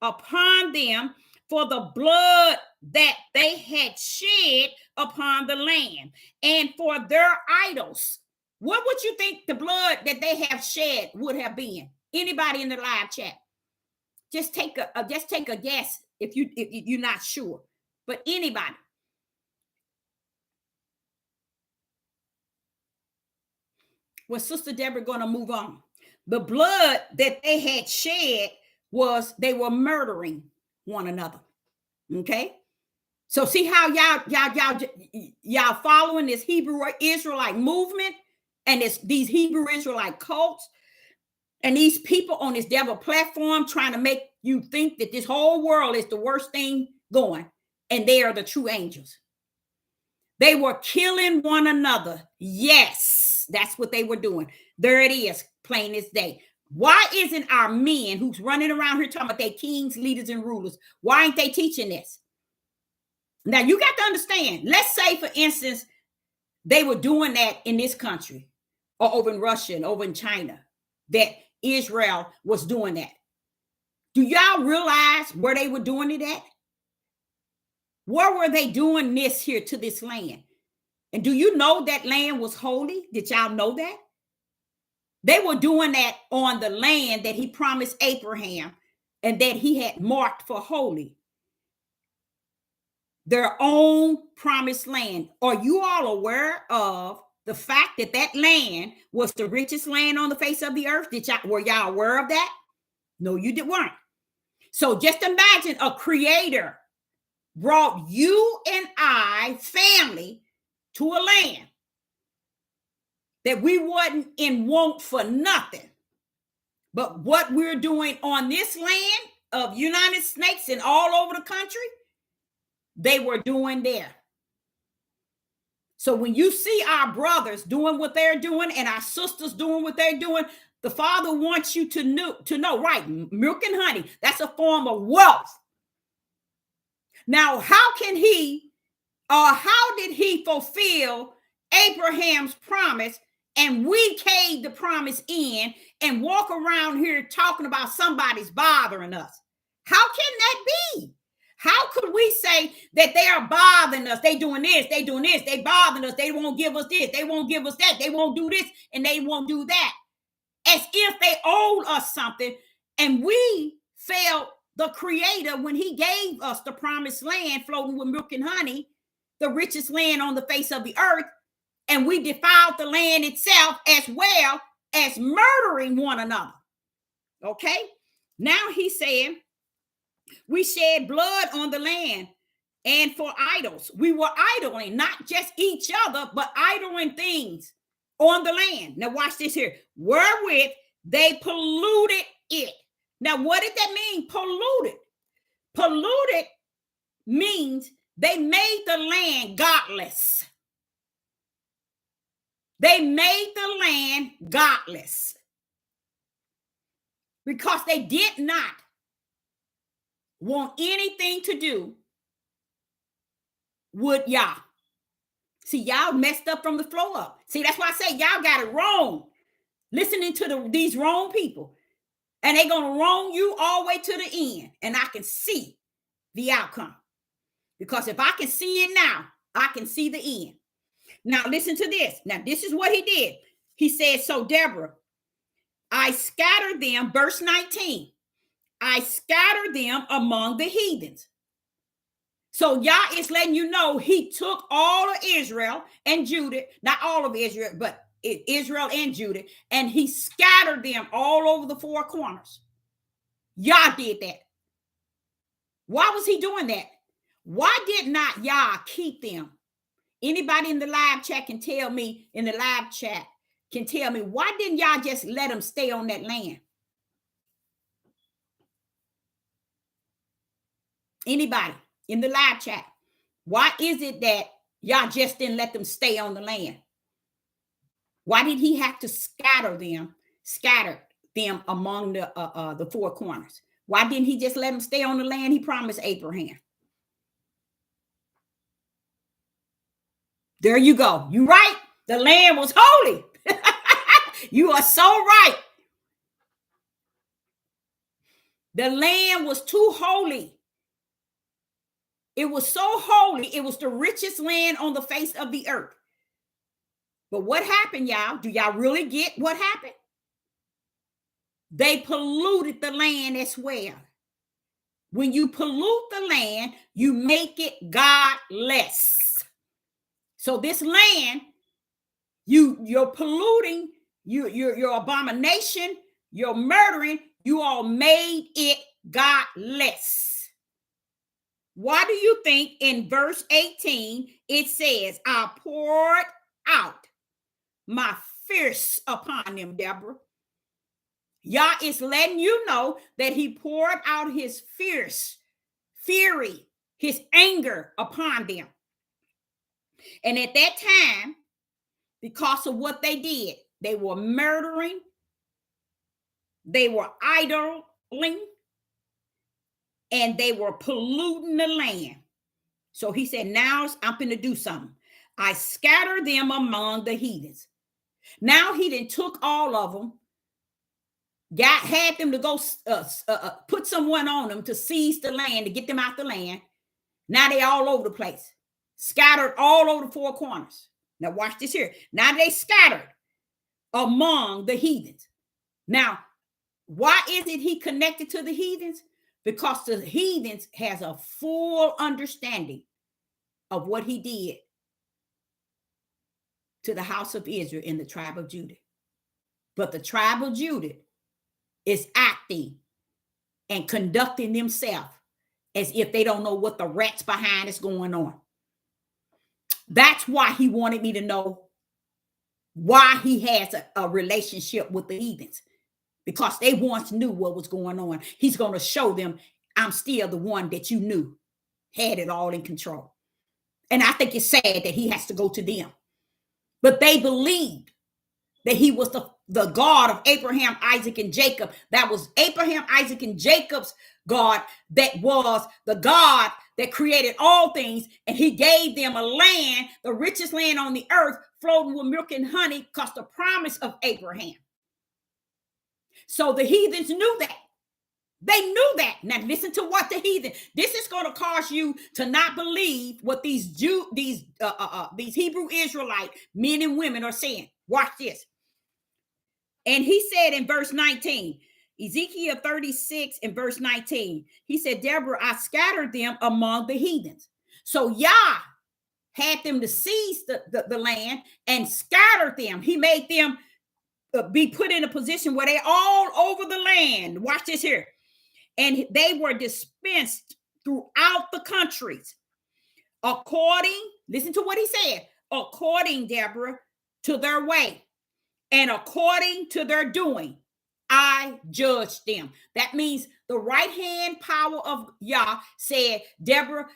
upon them for the blood that they had shed upon the land and for their idols. What would you think the blood that they have shed would have been? Anybody in the live chat? Just take a guess if you're not sure. But anybody. Well, Sister Deborah going to move on. The blood that they had shed was they were murdering one another. Okay? So see how y'all following this Hebrew Israelite movement and these Hebrew Israelite cults and these people on this devil platform trying to make you think that this whole world is the worst thing going, and they are the true angels. They were killing one another. Yes, that's what they were doing. There it is, plain as day. Why isn't our men who's running around here talking about they kings, leaders, and rulers, why ain't they teaching this? Now, you got to understand, let's say, for instance, they were doing that in this country or over in Russia and over in China, that Israel was doing that. Do y'all realize where they were doing it at? Where were they doing this here to this land? And do you know that land was holy? Did y'all know that? They were doing that on the land that he promised Abraham and that he had marked for holy. Their own promised land. Are you all aware of the fact that that land was the richest land on the face of the earth? Were y'all aware of that? No, you weren't. So just imagine a creator brought you and I, family, to a land that we wasn't in want for nothing. But what we're doing on this land of United States and all over the country, they were doing there. So when you see our brothers doing what they're doing and our sisters doing what they're doing, the Father wants you to know, right? Milk and honey, that's a form of wealth. Now, how did he fulfill Abraham's promise and we caved the promise in and walk around here talking about somebody's bothering us? How can that be? How could we say that they are bothering us? They doing this, they bothering us, they won't give us this, they won't give us that, they won't do this, and they won't do that. As if they owed us something, and we failed the Creator when he gave us the promised land floating with milk and honey, the richest land on the face of the earth, and we defiled the land itself as well as murdering one another. Okay? Now he said, we shed blood on the land and for idols. We were idling, not just each other, but idling things on the land. Now watch this here. Wherewith they polluted it. Now what did that mean? Polluted. Polluted means they made the land godless. They made the land godless because they did not want anything to do with Yah. See, y'all messed up from the flow up. See, that's why I say y'all got it wrong. Listening to these wrong people. And they're going to wrong you all the way to the end. And I can see the outcome. Because if I can see it now, I can see the end. Now, listen to this. Now, this is what he did. He said, so Deborah, I scattered them, verse 19. I scattered them among the heathens. So Yah is letting you know he took all of Israel and Judah, not all of Israel, but Israel and Judah, and he scattered them all over the four corners. Yah did that. Why was he doing that? Why did not Yah keep them? Anybody in the live chat can tell me, why didn't Yah just let them stay on that land? Anybody in the live chat, why is it that Yah just didn't let them stay on the land? Why did he have to scatter them among the four corners? Why didn't he just let them stay on the land he promised Abraham? There you go. You right. The land was holy. You are so right. The land was too holy. It was so holy. It was the richest land on the face of the earth. But what happened, y'all? Do y'all really get what happened? They polluted the land as well. When you pollute the land, you make it godless. So this land, you're polluting, your abomination, you're murdering, you all made it godless. Why do you think in verse 18 it says, I poured out my fierce upon them, Deborah? Yah is letting you know that he poured out his fury, his anger upon them. And at that time, because of what they did, they were murdering, they were idling, and they were polluting the land. So he said, now I'm going to do something. I scattered them among the heathens. Now he then took all of them, had them to go put someone on them to seize the land, to get them out the land. Now they all over the place, scattered all over the four corners. Now watch this here. Now they scattered among the heathens. Now, why is it he connected to the heathens? Because the heathens has a full understanding of what he did to the house of Israel in the tribe of Judah. But the tribe of Judah is acting and conducting themselves as if they don't know what the rats behind is going on. That's why he wanted me to know why he has a relationship with the heathens. Because they once knew what was going on. He's going to show them, I'm still the one that you knew. had it all in control. And I think it's sad that he has to go to them. But they believed that he was the God of Abraham, Isaac, and Jacob. That was Abraham, Isaac, and Jacob's God. That was the God that created all things. And he gave them a land, the richest land on the earth, flowing with milk and honey, because the promise of Abraham. So the heathens knew that. They knew that. Now listen to what the heathen. This is going to cause you to not believe what these Hebrew Israelite men and women are saying. Watch this. And he said in verse 19, Ezekiel 36 and verse 19, he said, Deborah, I scattered them among the heathens. So Yah had them to seize the land and scattered them. He made them be put in a position where they're all over the land. Watch this here. And they were dispensed throughout the countries according, listen to what he said, according, Deborah, to their way and according to their doing, I judged them. That means the right hand power of Yah said, Deborah,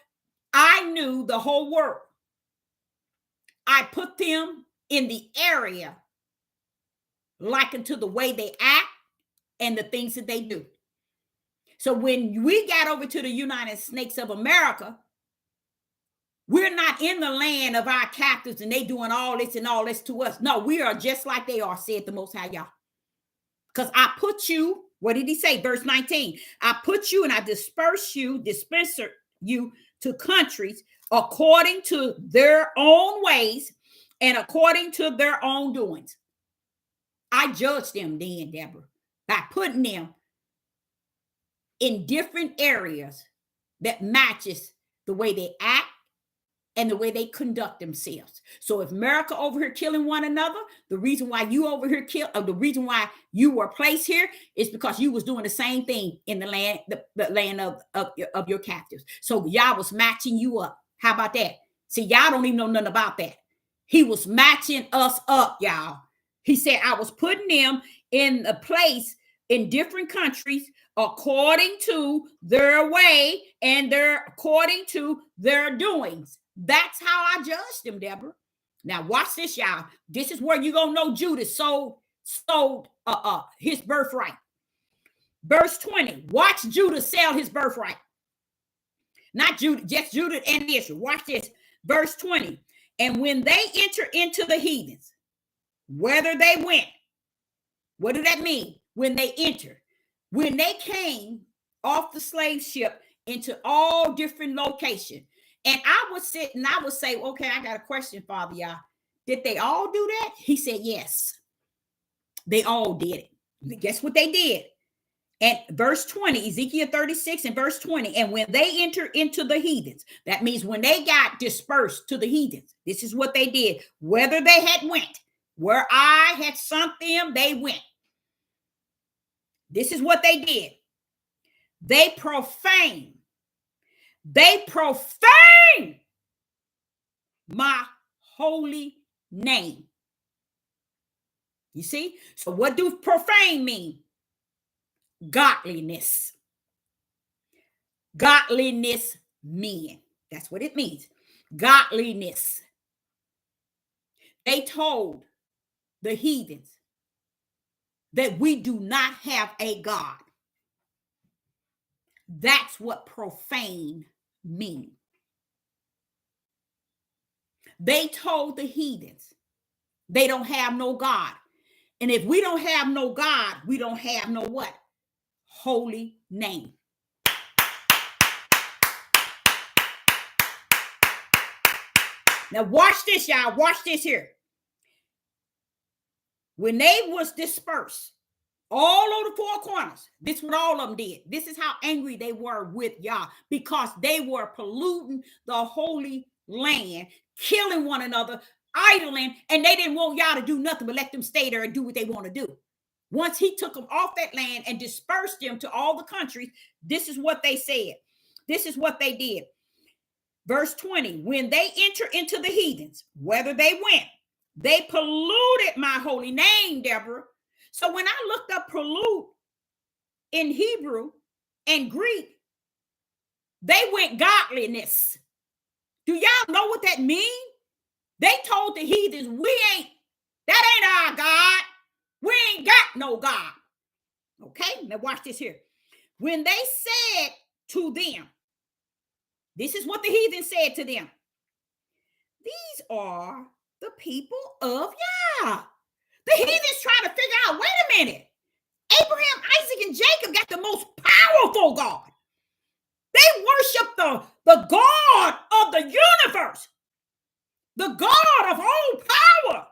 I knew the whole world. I put them in the area likened to the way they act and the things that they do. So when we got over to the United Snakes of America, we're not in the land of our captives and they doing all this and all this to us. No, we are just like they are, said the Most High Yah. Because I put you, what did he say? Verse 19, I put you and I disperse you to countries according to their own ways and according to their own doings. I judged them then, Deborah, by putting them in different areas that matches the way they act and the way they conduct themselves. So if America over here killing one another, the reason why you over here the reason why you were placed here is because you was doing the same thing in the land, the land of your captives. So y'all was matching you up. How about that? See, y'all don't even know nothing about that. He was matching us up, y'all. He said, I was putting them in a place in different countries according to their way and according to their doings. That's how I judged them, Deborah. Now watch this, y'all. This is where you're gonna know Judas sold his birthright. Verse 20. Watch Judas sell his birthright. Not Judas, just Judah and Israel. Watch this. Verse 20. And when they enter into the heathens, whether they went, what did that mean? When they entered, when they came off the slave ship into all different locations. And I would sit and I would say, okay, I got a question, Father, y'all. Did they all do that? He said, yes, they all did it. Guess what they did? And verse 20, Ezekiel 36 and verse 20. And when they enter into the heathens, that means when they got dispersed to the heathens, this is what they did. Whether they had went, where I had sent them, they went. This is what they did. They profaned my holy name. You see? So what do profane mean? Godliness. Godliness men. That's what it means. Godliness. They told the heathens that we do not have a God. That's what profane means. They told the heathens they don't have no God. And if we don't have no God, we don't have no what? Holy name. Now watch this, y'all. Watch this here. When they was dispersed all over the four corners, this is what all of them did. This is how angry they were with Yah, because they were polluting the holy land, killing one another, idling, and they didn't want Yah to do nothing but let them stay there and do what they want to do. Once he took them off that land and dispersed them to all the countries, this is what they said. This is what they did. Verse 20, when they enter into the heathens, whether they went, they polluted my holy name, Deborah. So when I looked up pollute in Hebrew and Greek, They went godliness. Do y'all know what that means? They told the heathens, that ain't our God. We ain't got no God. Okay, now watch this here. When they said to them, this is what the heathen said to them. These are the people of Yah. The heathens trying to figure out, wait a minute. Abraham, Isaac, and Jacob got the most powerful God. They worship the God of the universe, the God of all power.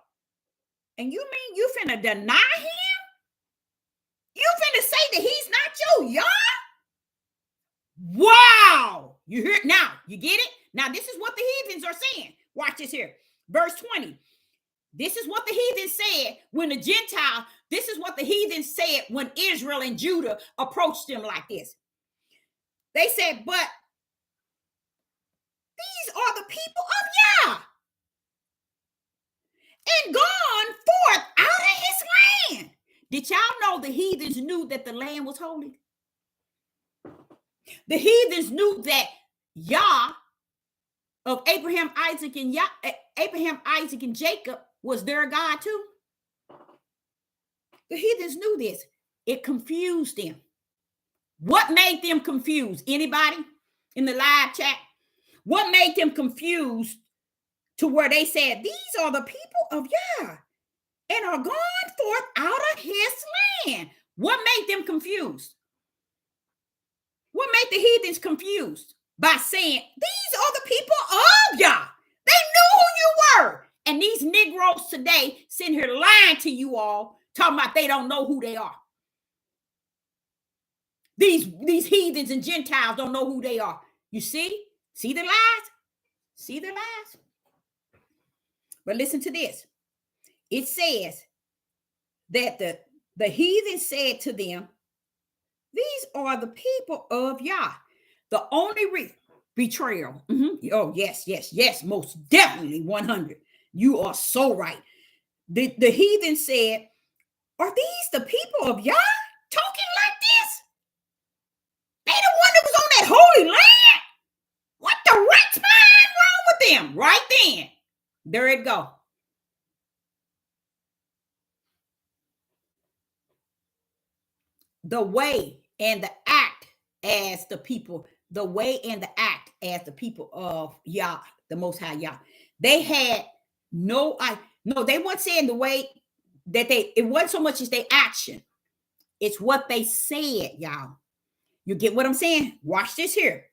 And you mean you finna deny him? You finna say that he's not your Yah? Wow. You hear it now? You get it? Now, this is what the heathens are saying. Watch this here. Verse 20. This is what the heathens said when the Gentile, this is what the heathens said when Israel and Judah approached them like this. They said, but these are the people of Yah and gone forth out of his land. Did y'all know the heathens knew that the land was holy? The heathens knew that Yah of Abraham, Isaac, and Jacob was their God too. The heathens knew this. It confused them. What made them confused? Anybody in the live chat? What made them confused to where they said, these are the people of Yah and are gone forth out of his land? What made them confused? What made the heathens confused? By saying, these are the people of Yah. They knew who you were. And these Negroes today sitting here lying to you all, talking about they don't know who they are. These heathens and Gentiles don't know who they are. You see? See the lies? See the lies? But listen to this. It says that the heathen said to them, these are the people of Yah. The only betrayal. Oh, yes, most definitely 100. You are so right. The heathen said, are these the people of Yah talking like this? They the one that was on that holy land? What the rat's mind wrong with them? Right then. There it go. The way and the act as the people, the way and the act as the people of Yah, the Most High Yah. They had they weren't saying the way that it wasn't so much as their action. It's what they said, y'all. You get what I'm saying? Watch this here.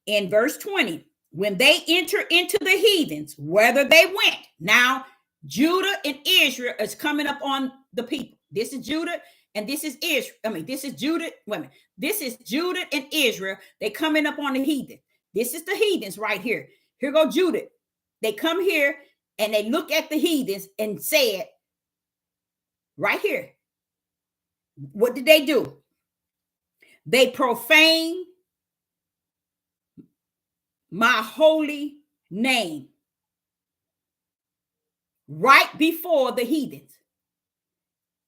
In verse 20, when they enter into the heathens, whether they went. Now, Judah and Israel is coming up on the people. This is Judah and this is Israel. This is Judah. Wait a minute. This is Judah and Israel. They coming up on the heathen. This is the heathens right here. Here go Judah. They come here and they look at the heathens and said, right here, what did they do? They profane my holy name right before the heathens.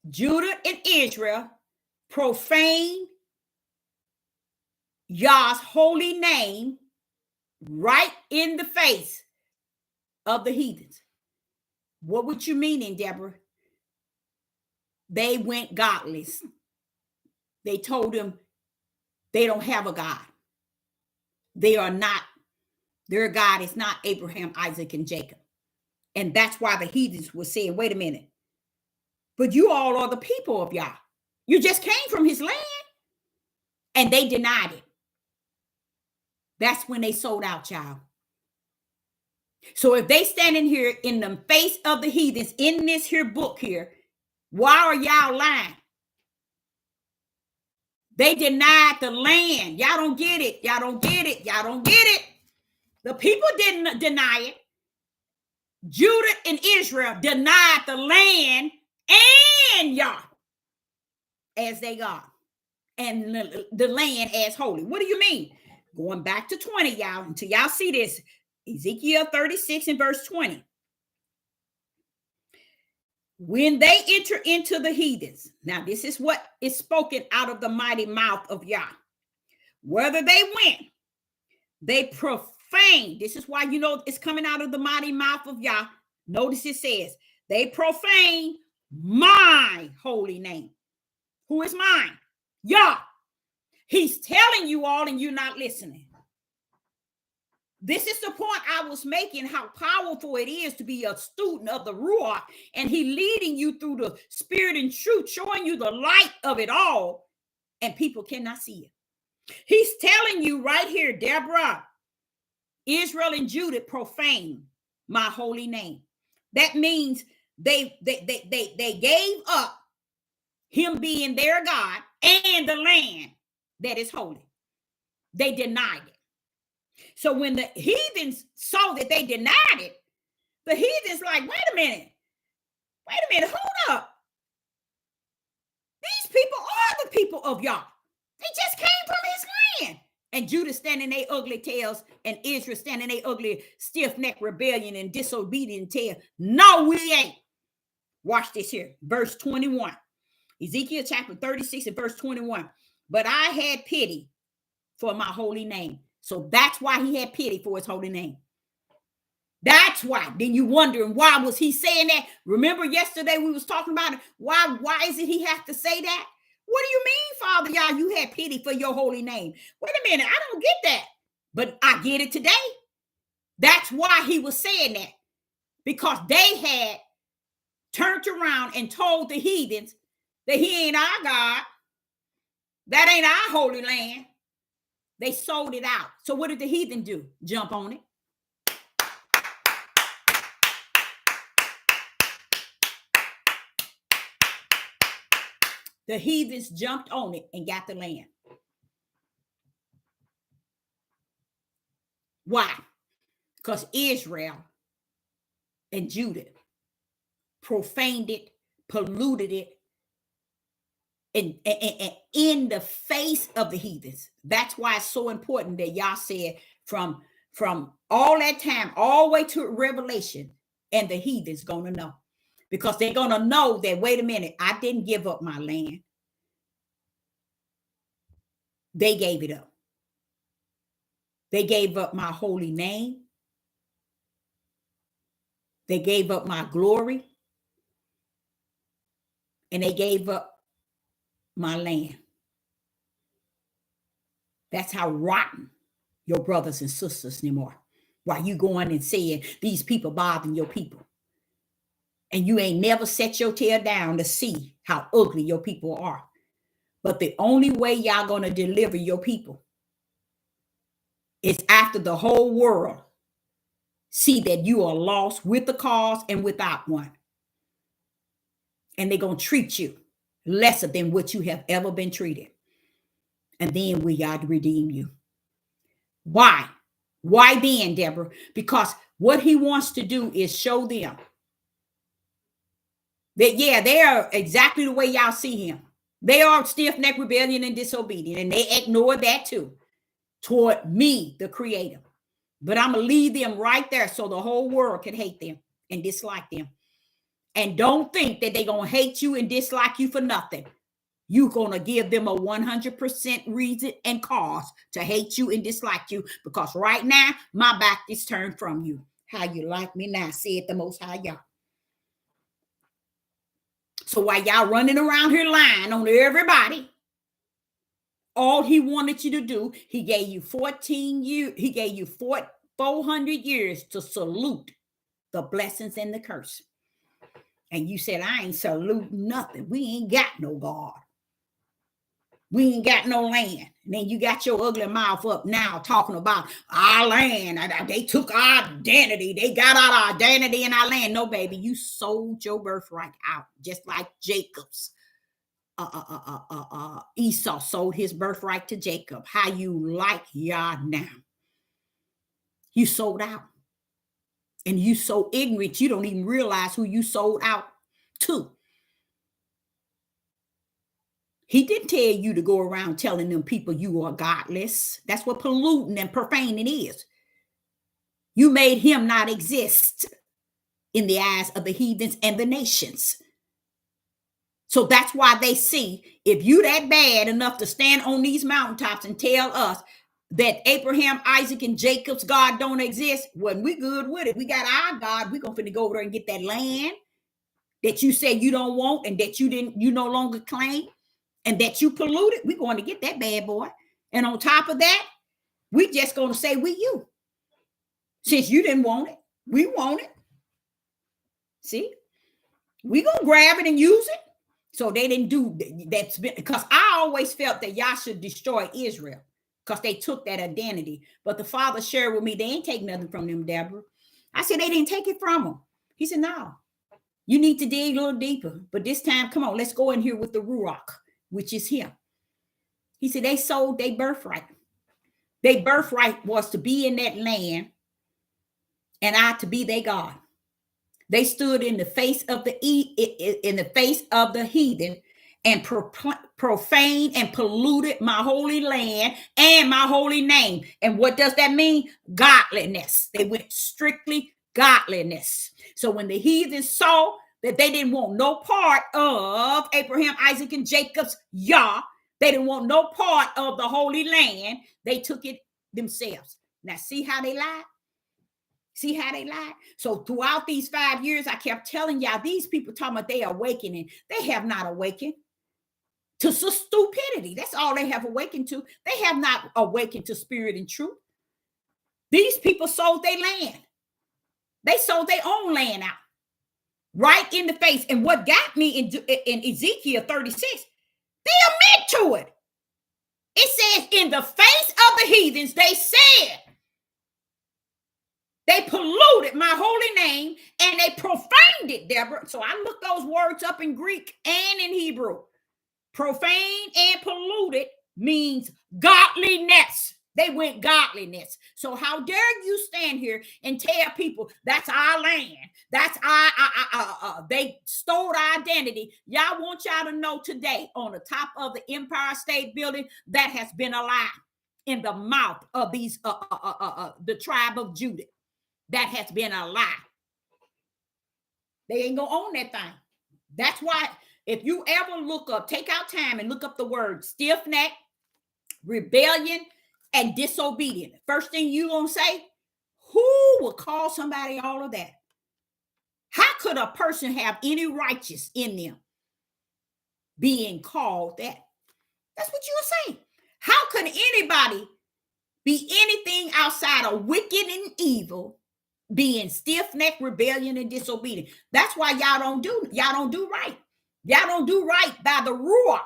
Judah and Israel profane Yah's holy name right in the face of the heathens. What would you mean, Deborah? They went godless. They told them they don't have a God. They are not, their God is not Abraham, Isaac, and Jacob. And that's why the heathens were saying, wait a minute, but you all are the people of Yah. You just came from his land. And they denied it. That's when they sold out, y'all. So if they standing here in the face of the heathens in this here book here, why are y'all lying? They denied the land. Y'all don't get it. Y'all don't get it. Y'all don't get it. The people didn't deny it. Judah and Israel denied the land and Yah as they God and the land as holy. What do you mean? Going back to 20, y'all, until y'all see this. Ezekiel 36 and verse 20. When they enter into the heathens, now this is what is spoken out of the mighty mouth of Yah. Whether they went, They profane. This is why you know it's coming out of the mighty mouth of Yah. Notice it says, they profane my holy name. Who is mine? Yah. He's telling you all and you're not listening. This is the point I was making, how powerful it is to be a student of the Ruach, and he leading you through the spirit and truth, showing you the light of it all, and people cannot see it. He's telling you right here, Deborah, Israel and Judah profane my holy name. That means they gave up him being their God and the land that is holy. They denied it. So when the heathens saw that they denied it, the heathens like, wait a minute, hold up. These people are the people of Yah. They just came from his land. And Judah standing their ugly tails, and Israel standing their ugly stiff-necked rebellion and disobedient tail. No, we ain't. Watch this here. Verse 21. Ezekiel chapter 36 and verse 21. But I had pity for my holy name. So that's why he had pity for his holy name. That's why. Then you wondering, why was he saying that? Remember yesterday we was talking about it. Why is it he have to say that? What do you mean, Father Yah, you had pity for your holy name? Wait a minute, I don't get that. But I get it today. That's why he was saying that. Because they had turned around and told the heathens that he ain't our God. That ain't our holy land. They sold it out. So what did the heathen do? Jump on it. The heathens jumped on it and got the land. Why? Because Israel and Judah profaned it, polluted it, and in the face of the heathens. That's why it's so important that Yah said from all that time, all the way to Revelation, and the heathens gonna know. Because they're gonna know that, wait a minute, I didn't give up my land. They gave it up. They gave up my holy name. They gave up my glory. And they gave up my land. That's how rotten your brothers and sisters anymore. While you going and saying these people bothering your people. And you ain't never set your tail down to see how ugly your people are. But the only way y'all gonna deliver your people is after the whole world see that you are lost with the cause and without one. And they're gonna treat you lesser than what you have ever been treated. And then we got to redeem you. Why? Why then, Deborah? Because what he wants to do is show them that, yeah, they are exactly the way y'all see him. They are stiff-necked, rebellion, and disobedient, and they ignore that too toward me, the creator. But I'm going to leave them right there so the whole world can hate them and dislike them. And don't think that they're going to hate you and dislike you for nothing. You're going to give them a 100% reason and cause to hate you and dislike you, because right now, my back is turned from you. How you like me now, said the Most High Yah. So while y'all running around here lying on everybody, all he wanted you to do, he gave you 14 years, he gave you 400 years to salute the blessings and the curse. And you said, I ain't saluting nothing. We ain't got no God. We ain't got no land. And then you got your ugly mouth up now talking about our land. They took our identity. They got our identity in our land. No, baby, you sold your birthright out, just like Jacob's. Esau sold his birthright to Jacob. How you like Yah now? You sold out. And you so ignorant, you don't even realize who you sold out to. He didn't tell you to go around telling them people you are godless. That's what polluting and profaning is. You made him not exist in the eyes of the heathens and the nations. So that's why they see, if you that bad enough to stand on these mountaintops and tell us that Abraham, Isaac, and Jacob's God don't exist, well, we good with it. We got our God. We're gonna go over there and get that land that you said you don't want and that you no longer claim and that you polluted. We're going to get that bad boy. And on top of that, we just gonna say we you. Since you didn't want it, we want it. See, we gonna grab it and use it. So they didn't do that's been because I always felt that y'all should destroy Israel because they took that identity. But the Father shared with me, they ain't take nothing from them, Deborah. I said, they didn't take it from them. He said, no, you need to dig a little deeper. But this time, come on, let's go in here with the Ruach, which is him. He said, they sold their birthright. Their birthright was to be in that land and I to be their God. They stood in the face of the heathen and profaned and polluted my holy land and my holy name. And what does that mean? Godliness. They went strictly godliness. So when the heathen saw that they didn't want no part of Abraham, Isaac, and Jacob's Yah, they didn't want no part of the holy land, they took it themselves. Now see how they lied? See how they lied? So throughout these 5 years, I kept telling y'all, these people talking about they awakening. They have not awakened to stupidity. That's all they have awakened to. They have not awakened to spirit and truth. These people sold their land. They sold their own land out right in the face. And what got me in Ezekiel 36, they admit to it. It says, in the face of the heathens, they said, they polluted my holy name and they profaned it, Deborah. So I looked those words up in Greek and in Hebrew. Profane and polluted means godliness. They went godliness. So how dare you stand here and tell people that's our land? That's they stole our identity. Y'all want y'all to know today on the top of the Empire State Building that has been a lie in the mouth of these the tribe of Judah. That has been a lie. They ain't gonna own that thing. That's why if you ever look up, take out time and look up the word stiff-neck, rebellion, and disobedient. First thing you gonna say, who would call somebody all of that? How could a person have any righteous in them being called that? That's what you'll say. How could anybody be anything outside of wicked and evil, being stiff-necked, rebellion, and disobedient? That's why y'all don't do right. Y'all don't do right by the Ruach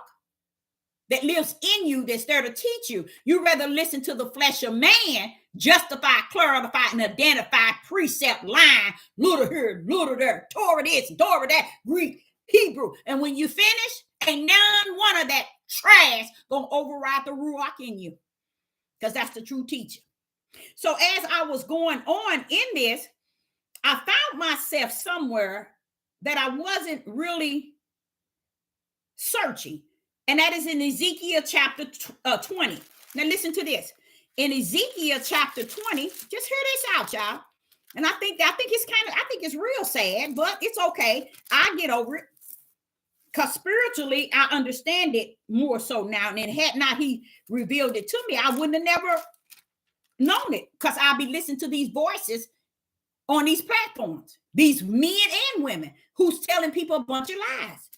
that lives in you that's there to teach you. You rather listen to the flesh of man, justify, clarify, and identify precept, line, little here, little there, Torah this, Torah that, Greek, Hebrew. And when you finish, ain't none one of that trash gonna override the Ruach in you, because that's the true teacher. So as I was going on in this, I found myself somewhere that I wasn't really searching. And that is in Ezekiel chapter 20. Now listen to this. In Ezekiel chapter 20, just hear this out, y'all. And I think it's real sad, but it's okay. I get over it. Because spiritually, I understand it more so now. And had not he revealed it to me, I wouldn't have never known it. Because I'll be listening to these voices on these platforms. These men and women who's telling people a bunch of lies.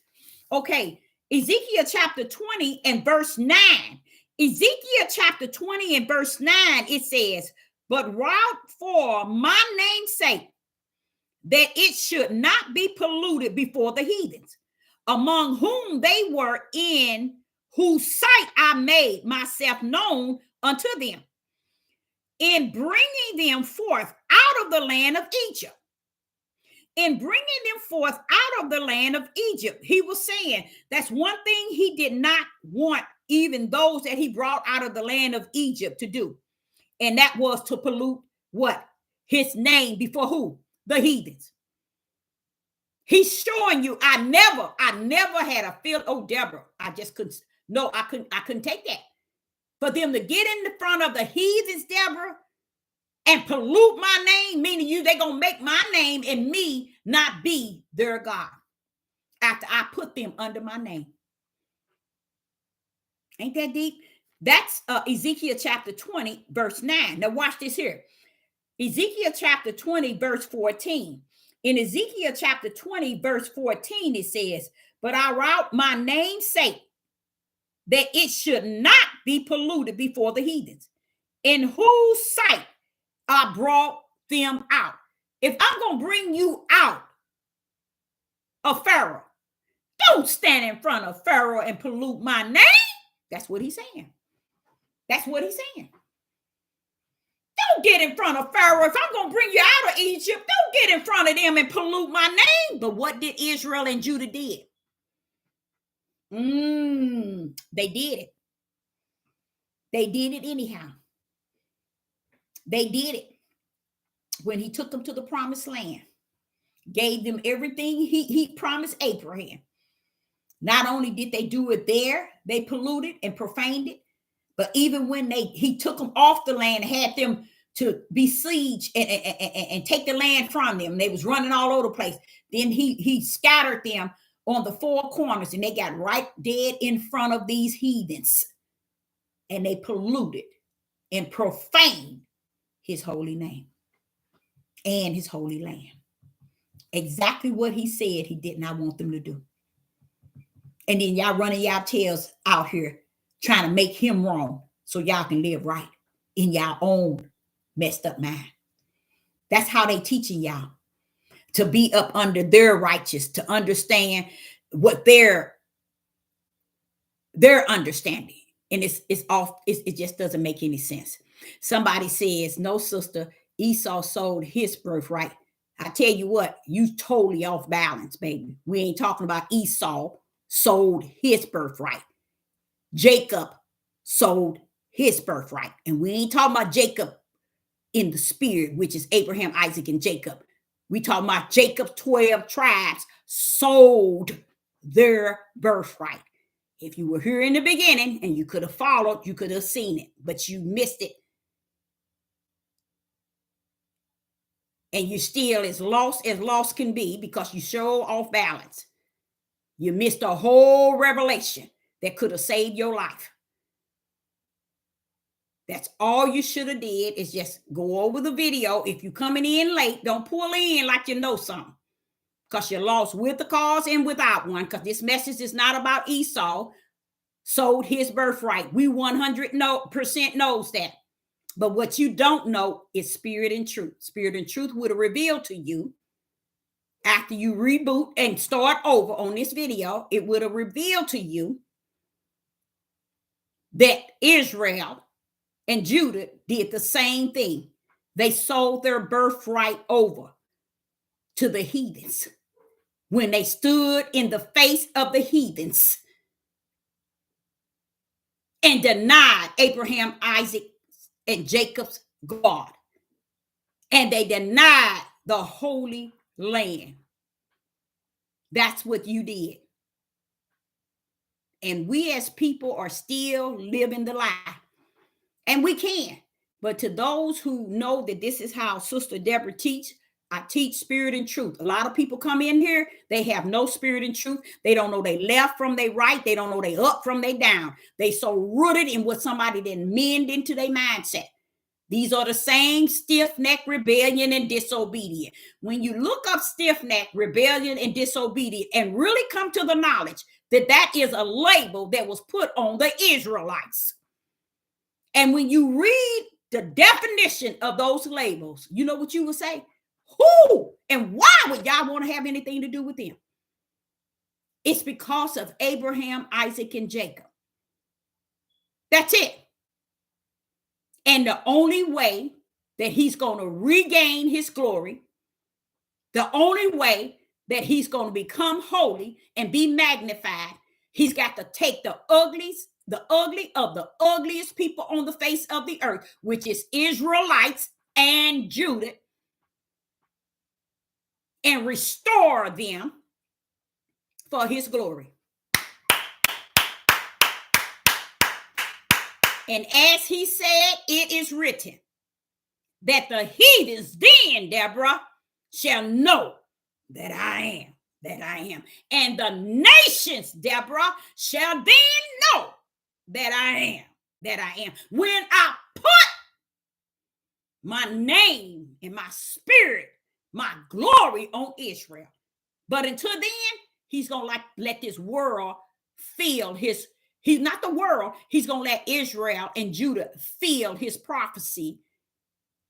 Okay. Ezekiel chapter 20 and verse 9. Ezekiel chapter 20 and verse 9, it says, but route for my name's sake, that it should not be polluted before the heathens, among whom they were, in whose sight I made myself known unto them, in bringing them forth out of the land of Egypt. In bringing them forth out of the land of Egypt, he was saying that's one thing he did not want even those that he brought out of the land of Egypt to do. And that was to pollute what? His name before who? The heathens. He's showing you, I never had a feel. Oh, Deborah, I just couldn't. No, I couldn't take that. For them to get in the front of the heathens, Deborah, and pollute my name, meaning they're going to make my name and me not be their God after I put them under my name. Ain't that deep? That's Ezekiel chapter 20, verse 9. Now watch this here. Ezekiel chapter 20, verse 14. In Ezekiel chapter 20, verse 14, it says, but I wrote my name's sake that it should not be polluted before the heathens, in whose sight I brought them out. If I'm going to bring you out of Pharaoh, don't stand in front of Pharaoh and pollute my name. That's what he's saying. That's what he's saying. Don't get in front of Pharaoh. If I'm going to bring you out of Egypt, don't get in front of them and pollute my name. But what did Israel and Judah did? They did it. They did it anyhow. They did it. When he took them to the promised land, gave them everything he promised Abraham. Not only did they do it there, they polluted and profaned it, but even when he took them off the land, had them to besiege and take the land from them, they was running all over the place. Then he scattered them on the four corners, and they got right dead in front of these heathens, and they polluted and profaned his holy name and his holy land. Exactly what he said he did not want them to do. And then y'all running y'all tails out here trying to make him wrong so y'all can live right in y'all own messed up mind. That's how they teaching y'all to be up under their righteous, to understand what their understanding. And it just doesn't make any sense. Somebody says, no, sister, Esau sold his birthright. I tell you what, you totally off balance, baby. We ain't talking about Esau sold his birthright. Jacob sold his birthright. And we ain't talking about Jacob in the spirit, which is Abraham, Isaac, and Jacob. We talking about Jacob's 12 tribes sold their birthright. If you were here in the beginning and you could have followed, you could have seen it, but you missed it. And you're still as lost can be because you show off balance. You missed a whole revelation that could have saved your life. That's all you should have did, is just go over the video. If you're coming in late, don't pull in like you know something, because you're lost with the cause and without one, because this message is not about Esau sold his birthright. We 100% knows that. But what you don't know is spirit and truth. Spirit and truth would have revealed to you after you reboot and start over on this video. It would have revealed to you that Israel and Judah did the same thing. They sold their birthright over to the heathens when they stood in the face of the heathens and denied Abraham, Isaac, and Jacob's God. And they denied the Holy Land. That's what you did. And we as people are still living the lie. And we can. But to those who know that this is how Sister Deborah teach, I teach spirit and truth. A lot of people come in here, they have no spirit and truth. They don't know they left from they right. They don't know they up from they down. They so rooted in what somebody didn't mend into their mindset. These are the same stiff-neck rebellion and disobedient. When you look up stiff-neck rebellion and disobedient and really come to the knowledge that that is a label that was put on the Israelites. And when you read the definition of those labels, you know what you would say? Who and why would y'all want to have anything to do with them? It's because of Abraham, Isaac, and Jacob. That's it. And the only way that he's going to regain his glory, the only way that he's going to become holy and be magnified, he's got to take the ugly of the ugliest people on the face of the earth, which is Israelites and Judah, and restore them for his glory. And as he said, it is written that the heathens then, Deborah, shall know that I am. And the nations, Deborah, shall then know that I am. that I am. When I put my name and my spirit, my glory on Israel. But until then, he's going to let this world feel his, he's not the world. He's going to let Israel and Judah feel his prophecy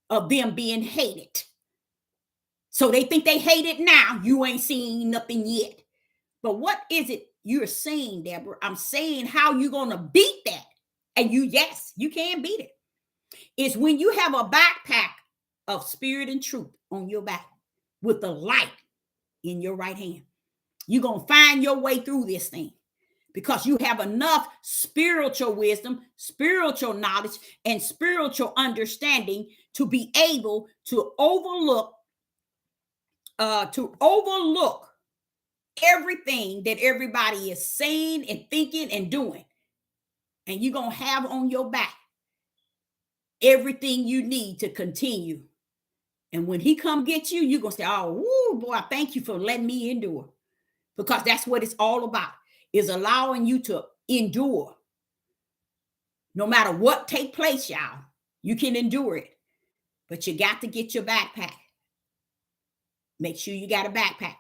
of them being hated. So they think they hate it now. You ain't seen nothing yet. But what is it you're saying, Deborah? I'm saying how you going to beat that. And yes, you can beat it. It's when you have a backpack of spirit and truth on your back with the light in your right hand. You're going to find your way through this thing because you have enough spiritual wisdom, spiritual knowledge, and spiritual understanding to be able to overlook everything that everybody is saying and thinking and doing. And you're going to have on your back everything you need to continue. And when he come get you, you're going to say, oh, boy, thank you for letting me endure. Because that's what it's all about, is allowing you to endure. No matter what take place, y'all, you can endure it. But you got to get your backpack. Make sure you got a backpack.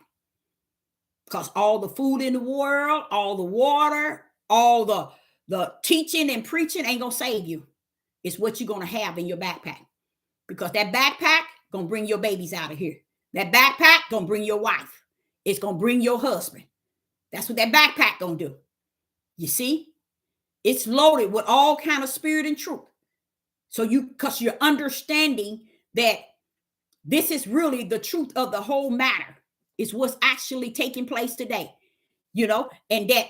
Because all the food in the world, all the water, all the teaching and preaching ain't going to save you. It's what you're going to have in your backpack. Because that backpack going to bring your babies out of here. That backpack going to bring your wife. It's going to bring your husband. That's what that backpack going to do. You see? It's loaded with all kind of spirit and truth. So because you're understanding that this is really the truth of the whole matter. It's what's actually taking place today. You know, and that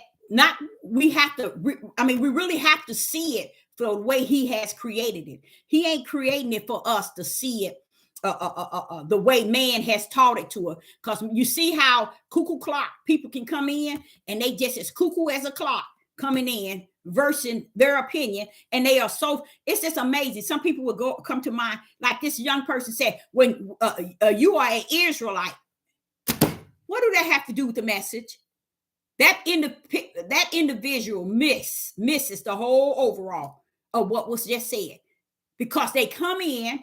we really have to see it for the way he has created it. He ain't creating it for us to see it the way man has taught it to us. Because you see how cuckoo clock people can come in and they just as cuckoo as a clock coming in, versing their opinion, and they are so, it's just amazing. Some people will come to mind, like this young person said, when you are an Israelite, what do that have to do with the message? That individual misses the whole overall of what was just said, because they come in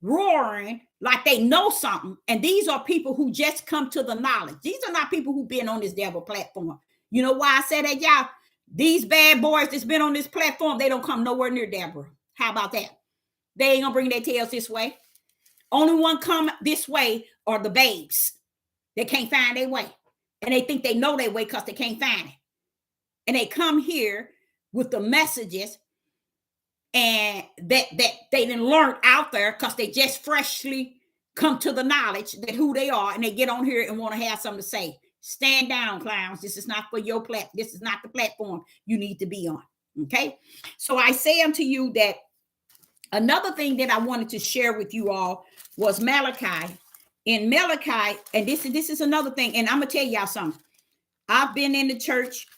roaring like they know something, and these are people who just come to the knowledge. These are not people who've been on this devil platform. You know why I say that, y'all? These bad boys that's been on this platform, they don't come nowhere near Deborah. How about that? They ain't gonna bring their tails this way. Only one come this way are the babes. They can't find their way. And they think they know their way because they can't find it. And they come here with the messages and that they didn't learn out there because they just freshly come to the knowledge that who they are, and they get on here and want to have something to say. Stand down, clowns. This is not for your this is not the platform you need to be on. Okay. So I say unto you that another thing that I wanted to share with you all was Malachi. In Malachi, and this is another thing, and I'm gonna tell y'all something. I've been in the church.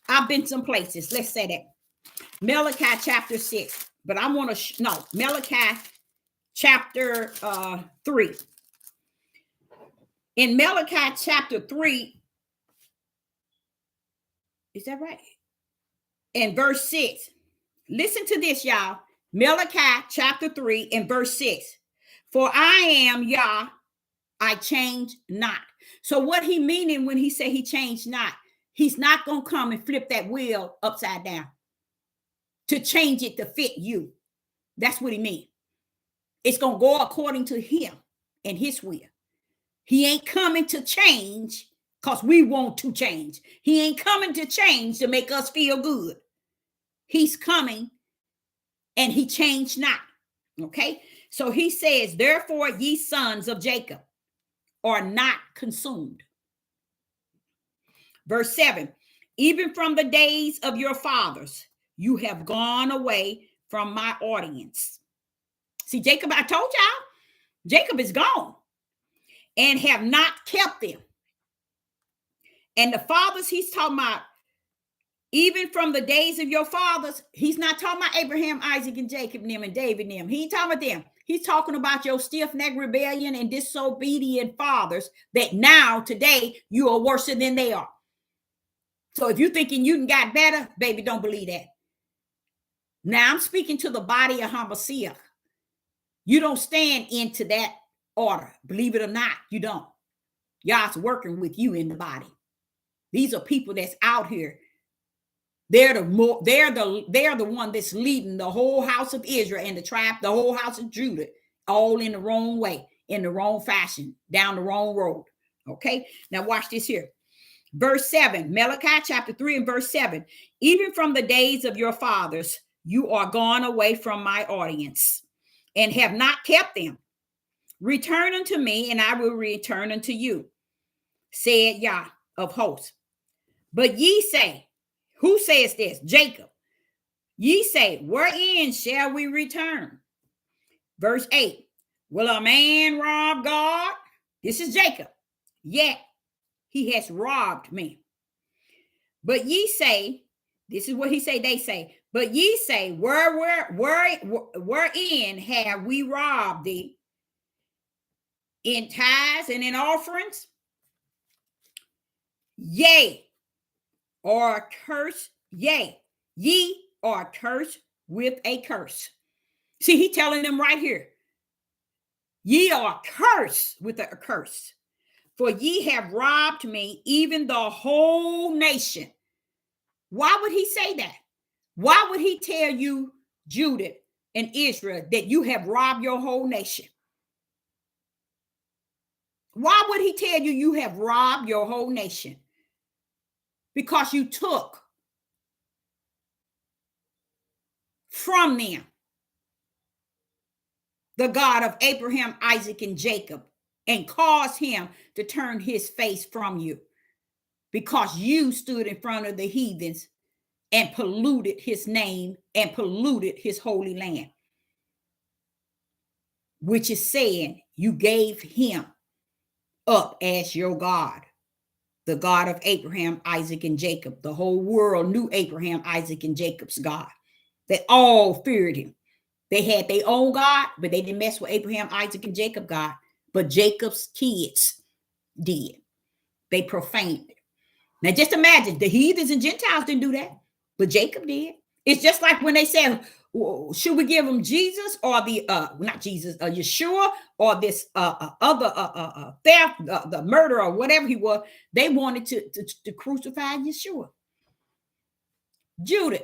I've been some places. Let's say that. Malachi chapter 6. But I want to Malachi chapter 3. In Malachi chapter 3, is that right? In verse 6. Listen to this, y'all. Malachi chapter 3 and verse 6. For I am Yah, I change not. So what he meaning when he say he changed not, he's not going to come and flip that wheel upside down to change it to fit you. That's what he mean. It's going to go according to him and his will. He ain't coming to change because we want to change. He ain't coming to change to make us feel good. He's coming and he changed not. Okay. So he says, therefore, ye sons of Jacob are not consumed. Verse 7, even from the days of your fathers, you have gone away from my audience. See, Jacob, I told y'all, Jacob is gone and have not kept them. And the fathers he's talking about, even from the days of your fathers, he's not talking about Abraham, Isaac, and Jacob, and them, and David, and them. He ain't talking about them. He's talking about your stiff-necked rebellion and disobedient fathers that now, today, you are worse than they are. So if you're thinking you got better, baby, don't believe that. Now I'm speaking to the body of Hamashiach. You don't stand into that order. Believe it or not, you don't. God's working with you in the body. These are people that's out here. They're the one that's leading the whole house of Israel and the whole house of Judah, all in the wrong way, in the wrong fashion, down the wrong road. Okay, now watch this here. Verse 7, Malachi chapter 3 and verse 7. Even from the days of your fathers, you are gone away from my audience and have not kept them. Return unto me, and I will return unto you, said Yah of hosts. But ye say, who says this? Jacob. Ye say, wherein shall we return? Verse 8, will a man rob God? This is Jacob. Yet he has robbed me. But ye say, this is what he say, they say, but ye say, wherein have we robbed thee? In tithes and in offerings? Yea, or curse, yea, ye are cursed with a curse. See, he telling them right here, ye are cursed with a curse, for ye have robbed me, even the whole nation. Why would he say that? Why would he tell you, Judah and Israel, that you have robbed your whole nation? Why would he tell you you have robbed your whole nation? Because you took from them the God of Abraham, Isaac, and Jacob, and caused him to turn his face from you, because you stood in front of the heathens and polluted his name and polluted his holy land, which is saying you gave him up as your God, the God of Abraham, Isaac, and Jacob. The whole world knew Abraham, Isaac, and Jacob's God. They all feared him. They had their own God, but they didn't mess with Abraham, Isaac, and Jacob God. But Jacob's kids did. They profaned it. Now just imagine, the heathens and Gentiles didn't do that, but Jacob did. It's just like when they said, should we give them Jesus or the not Jesus, Yeshua, or this other theft, the murderer, or whatever he was? They wanted to crucify Yeshua. Judah,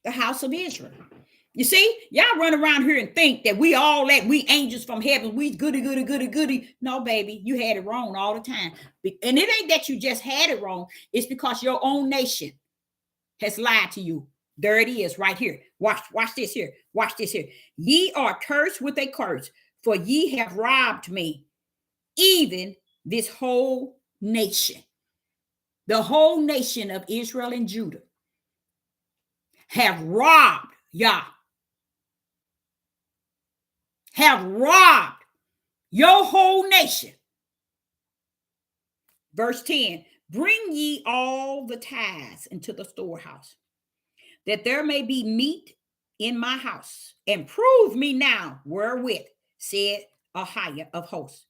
the house of Israel. You see, y'all run around here and think that we angels from heaven, we goody. No, baby, you had it wrong all the time. And it ain't that you just had it wrong. It's because your own nation has lied to you. There it is right here. Watch this here. Watch this here. Ye are cursed with a curse, for ye have robbed me, even this whole nation. The whole nation of Israel and Judah have robbed Yah. Have robbed your whole nation. Verse 10, bring ye all the tithes into the storehouse, that there may be meat in my house, and prove me now wherewith, said Ahiah of hosts,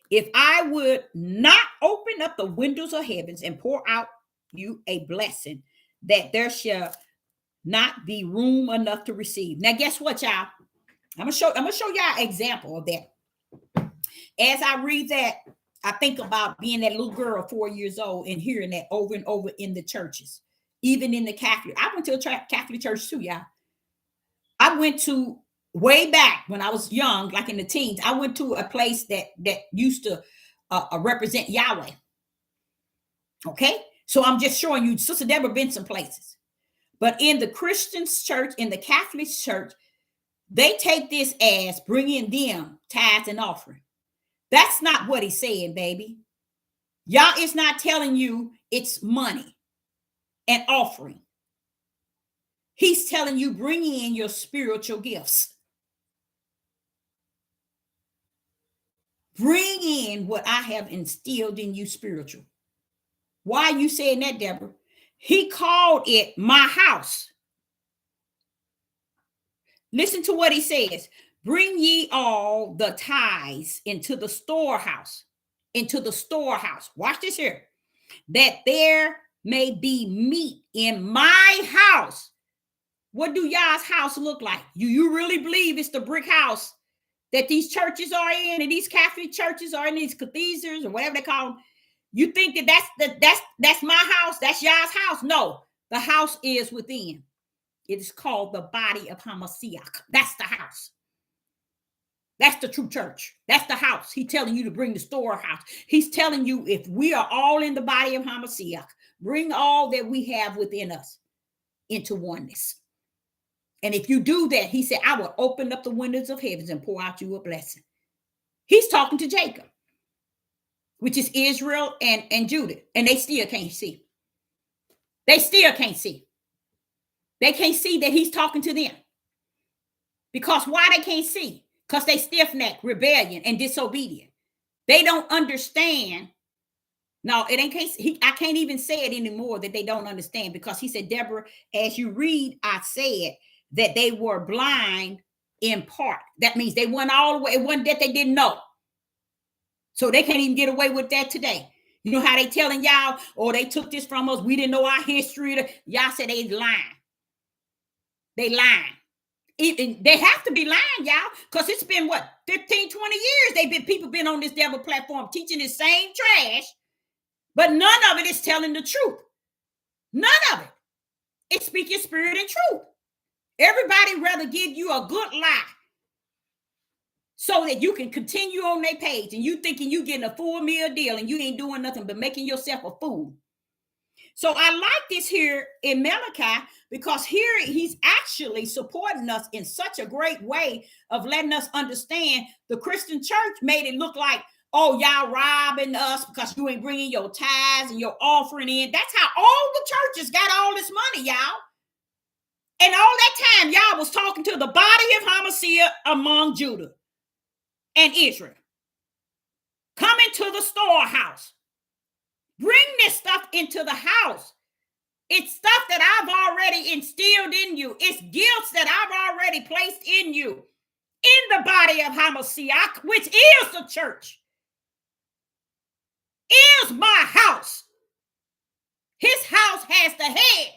if I would not open up the windows of heavens and pour out you a blessing, that there shall not be room enough to receive. Now, guess what, y'all? I'm gonna show y'all an example of that. As I read that, I think about being that little girl, 4 years old, and hearing that over and over in the churches, even in the Catholic. I went to a Catholic church too, y'all. I went to way back when I was young, like in the teens. I went to a place that used to represent Yahweh. Okay, so I'm just showing you, Sister Deborah been some places, but in the Christian church, in the Catholic church, they take this as bringing them tithes and offering. That's not what he's saying, baby. Yah is not telling you it's money and offering. He's telling you bring in your spiritual gifts. Bring in what I have instilled in you spiritual. Why are you saying that, Deborah? He called it my house. Listen to what he says. Bring ye all the tithes into the storehouse. Into the storehouse. Watch this here. That there may be meat in my house. What do y'all's house look like? You really believe it's the brick house that these churches are in, and these Catholic churches are in, these cathedrals or whatever they call them? You think that's my house? That's y'all's house? No, the house is within. It is called the body of Hamashiach. That's the house. That's the true church. That's the house. He's telling you to bring the storehouse. He's telling you, if we are all in the body of Hamashiach, bring all that we have within us into oneness. And if you do that, he said, I will open up the windows of heavens and pour out you a blessing. He's talking to Jacob, which is Israel and Judah. And they still can't see. They still can't see. They can't see that he's talking to them. Because why they can't see? Because they stiff-necked, rebellion, and disobedient. They don't understand. No, it ain't case. I can't even say it anymore that they don't understand, because he said, Deborah, as you read, I said that they were blind in part. That means they went all the way. It wasn't that they didn't know. So they can't even get away with that today. You know how they telling y'all, oh, they took this from us. We didn't know our history. Y'all said they lying. They lying. They have to be lying, y'all, because it's been, 15, 20 years people been on this devil platform teaching the same trash, but none of it is telling the truth. None of it. It's speaking spirit and truth. Everybody rather give you a good lie so that you can continue on their page, and you thinking you getting a full meal deal, and you ain't doing nothing but making yourself a fool. So I like this here in Malachi, because here he's actually supporting us in such a great way of letting us understand the Christian church made it look like, oh, y'all robbing us because you ain't bringing your tithes and your offering in. That's how all the churches got all this money, y'all. And all that time, y'all was talking to the body of Hamashiach among Judah and Israel. Come into the storehouse. Bring this stuff into the house. It's stuff that I've already instilled in you. It's gifts that I've already placed in you, in the body of Hamashiach, which is the church, is my house. His house has the head.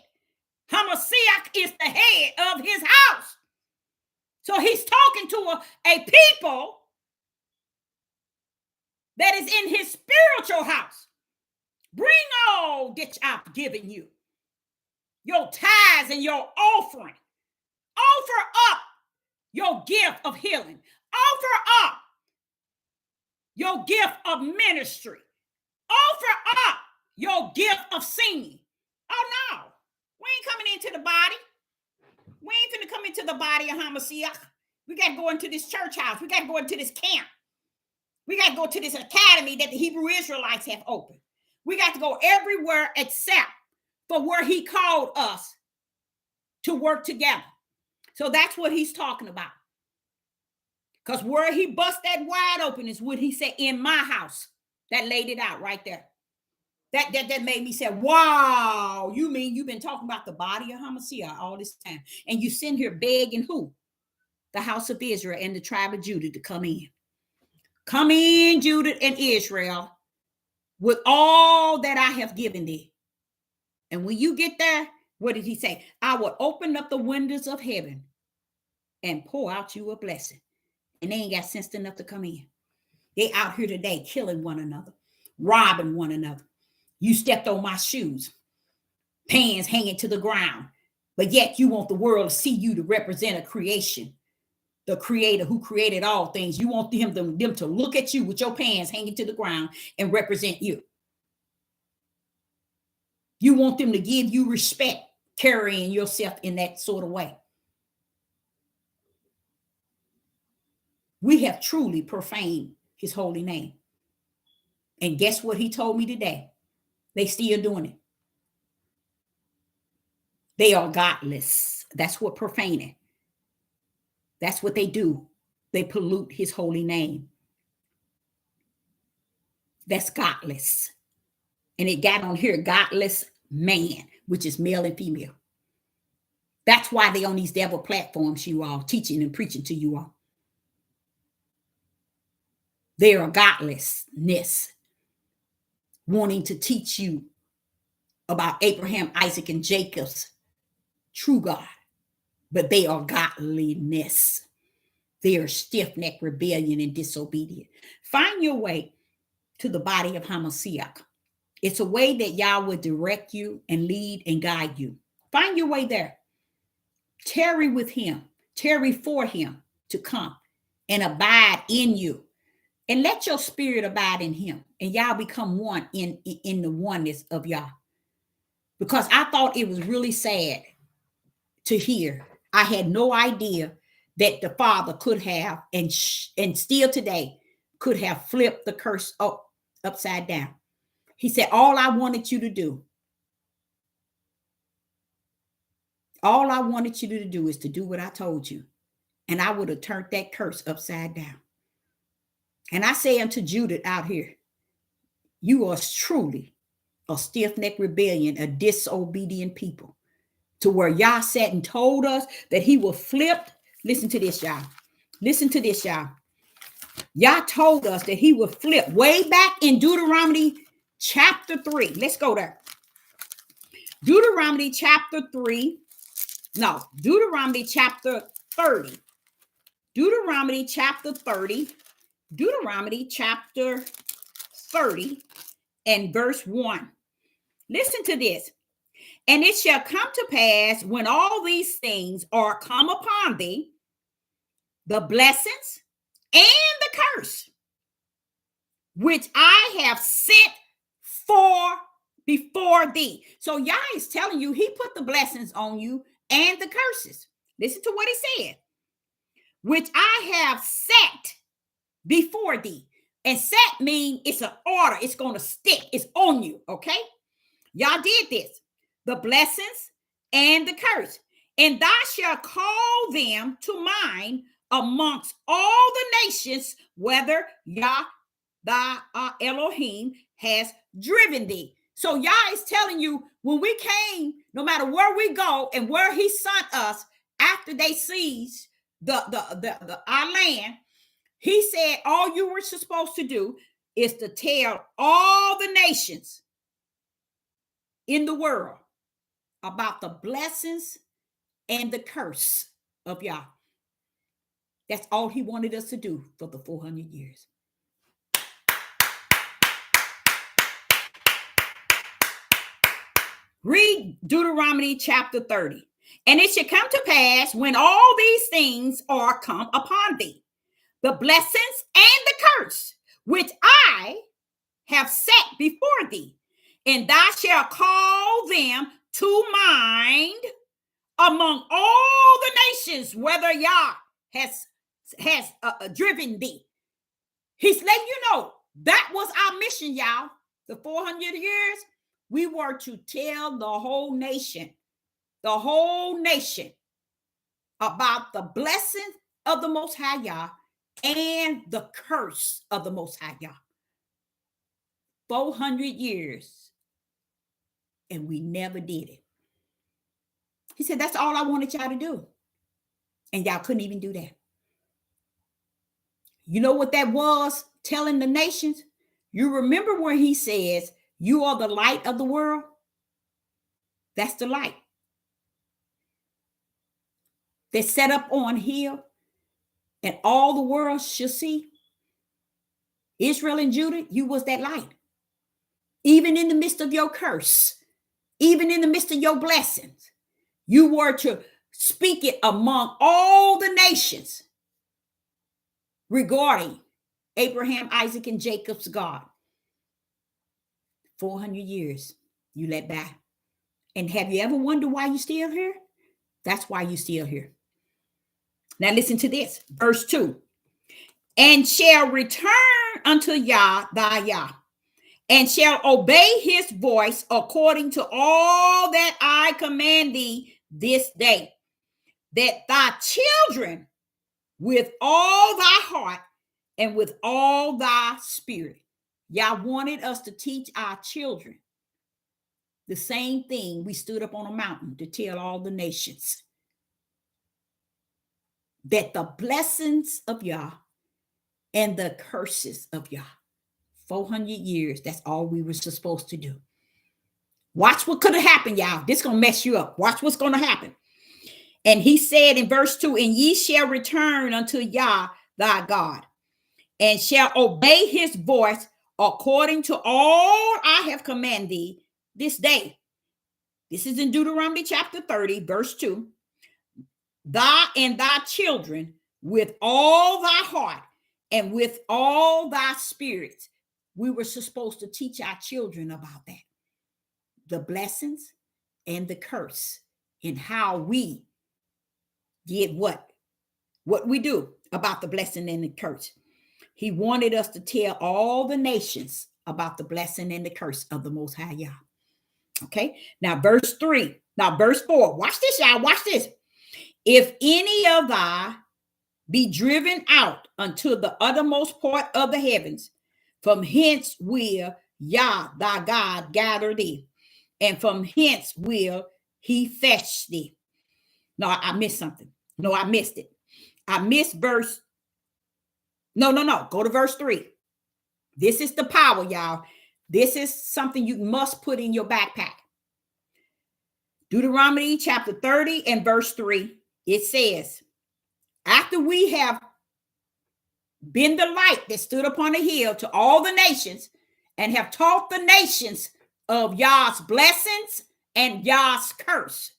Hamashiach is the head of his house. So he's talking to a people that is in his spiritual house. Bring all that I've given you, your tithes and your offering. Offer up your gift of healing. Offer up your gift of ministry. Offer up your gift of singing. Oh, no. We ain't coming into the body. We ain't finna come into the body of Hamashiach. We got to go into this church house. We got to go into this camp. We got to go to this academy that the Hebrew Israelites have opened. We got to go everywhere except for where he called us to work together. So that's what he's talking about. Because where he bust that wide open is what he said, in my house. That laid it out right there. That made me say, wow, you mean you've been talking about the body of Hamashiach all this time, and you sitting here begging who? The house of Israel and the tribe of Judah to come in. Come in, Judah and Israel, with all that I have given thee. And when you get there, what did he say? I will open up the windows of heaven and pour out you a blessing. And they ain't got sense enough to come in. They out here today killing one another, robbing one another. You stepped on my shoes, pants hanging to the ground, but yet you want the world to see you to represent a creation, the creator who created all things. You want them to look at you with your pants hanging to the ground and represent you. You want them to give you respect, carrying yourself in that sort of way. We have truly profaned his holy name. And guess what he told me today? They still doing it. They are godless. That's what profaning. That's what they do. They pollute his holy name. That's godless. And it got on here, godless man, which is male and female. That's why they on these devil platforms, you all, teaching and preaching to you all. They are godlessness, wanting to teach you about Abraham, Isaac, and Jacob's true God. but they are godliness. They are stiff-necked rebellion and disobedient. Find your way to the body of Hamashiach. It's a way that Yah will direct you and lead and guide you. Find your way there. Tarry with him. Tarry for him to come and abide in you. And let your spirit abide in him. And y'all become one in the oneness of Yah. Because I thought it was really sad to hear. I had no idea that the Father could have, and still today, could have flipped the curse upside down. He said, all I wanted you to do is to do what I told you. And I would have turned that curse upside down. And I say unto Judith out here, you are truly a stiff-necked rebellion, a disobedient people, to where Yah sat and told us that he will flip. Listen to this, y'all. Listen to this, y'all. Yah told us that he would flip way back in Deuteronomy chapter 3. Let's go there. Deuteronomy chapter 30. Deuteronomy chapter 30. Deuteronomy chapter 30 and verse 1. Listen to this. And it shall come to pass when all these things are come upon thee, the blessings and the curse, which I have sent before thee. So Yah is telling you he put the blessings on you and the curses. Listen to what he said. Which I have set before thee. And set means it's an order. It's going to stick. It's on you. Okay? Y'all did this. The blessings and the curse. And thou shalt call them to mind amongst all the nations, whether Yah, thy Elohim, has driven thee. So Yah is telling you, when we came, no matter where we go and where he sent us after they seized our land, he said all you were supposed to do is to tell all the nations in the world about the blessings and the curse of Yah. That's all he wanted us to do for the 400 years. Read Deuteronomy chapter 30. And it shall come to pass when all these things are come upon thee, the blessings and the curse, which I have set before thee, and thou shalt call them to mind among all the nations, whether Yah has driven thee. He's letting you know that was our mission, y'all. The 400 years, we were to tell the whole nation about the blessing of the Most High Yah and the curse of the Most High Yah. 400 years, and we never did it. He said, that's all I wanted y'all to do. And y'all couldn't even do that. You know what that was telling the nations? You remember where he says, you are the light of the world? That's the light. They set up on hill, and all the world shall see. Israel and Judah, you was that light. Even in the midst of your curse, even in the midst of your blessings, you were to speak it among all the nations regarding Abraham, Isaac, and Jacob's God. 400 years you let by. And have you ever wondered why you're still here? That's why you're still here. Now listen to this, verse 2. And shall return unto Yah, thy Yah, and shall obey his voice according to all that I command thee this day, that thy children with all thy heart and with all thy spirit. Yah wanted us to teach our children the same thing we stood up on a mountain to tell all the nations. That the blessings of Yah and the curses of Yah. 400 years, that's all we were supposed to do. Watch what could have happened, y'all. This is going to mess you up. Watch what's going to happen. And he said in verse 2, and ye shall return unto Yah thy God, and shall obey his voice according to all I have commanded thee this day. This is in Deuteronomy chapter 30, verse 2. Thy and thy children with all thy heart and with all thy spirit. We were supposed to teach our children about that. The blessings and the curse, and how we did what we do about the blessing and the curse. He wanted us to tell all the nations about the blessing and the curse of the Most High Yah. Okay, now verse 3. Now verse 4. Watch this, y'all. Watch this. If any of thy be driven out unto the uttermost part of the heavens, from hence will Yah thy God gather thee, and from hence will he fetch thee. No, I missed something. No, I missed it. I missed verse. No. Go to verse 3. This is the power, y'all. This is something you must put in your backpack. Deuteronomy chapter 30 and verse 3. It says, after we have been the light that stood upon a hill to all the nations, and have taught the nations of Yah's blessings and Yah's curse.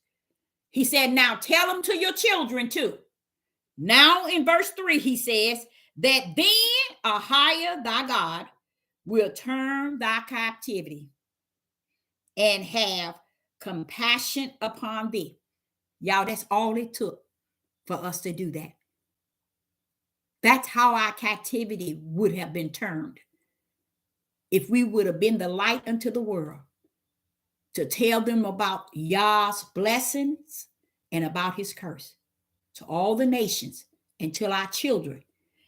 He said, now tell them to your children too. Now in verse 3, he says that then Ahia thy God will turn thy captivity and have compassion upon thee. Y'all, that's all it took for us to do that. That's how our captivity would have been turned. If we would have been the light unto the world, to tell them about Yah's blessings and about his curse to all the nations and to our children.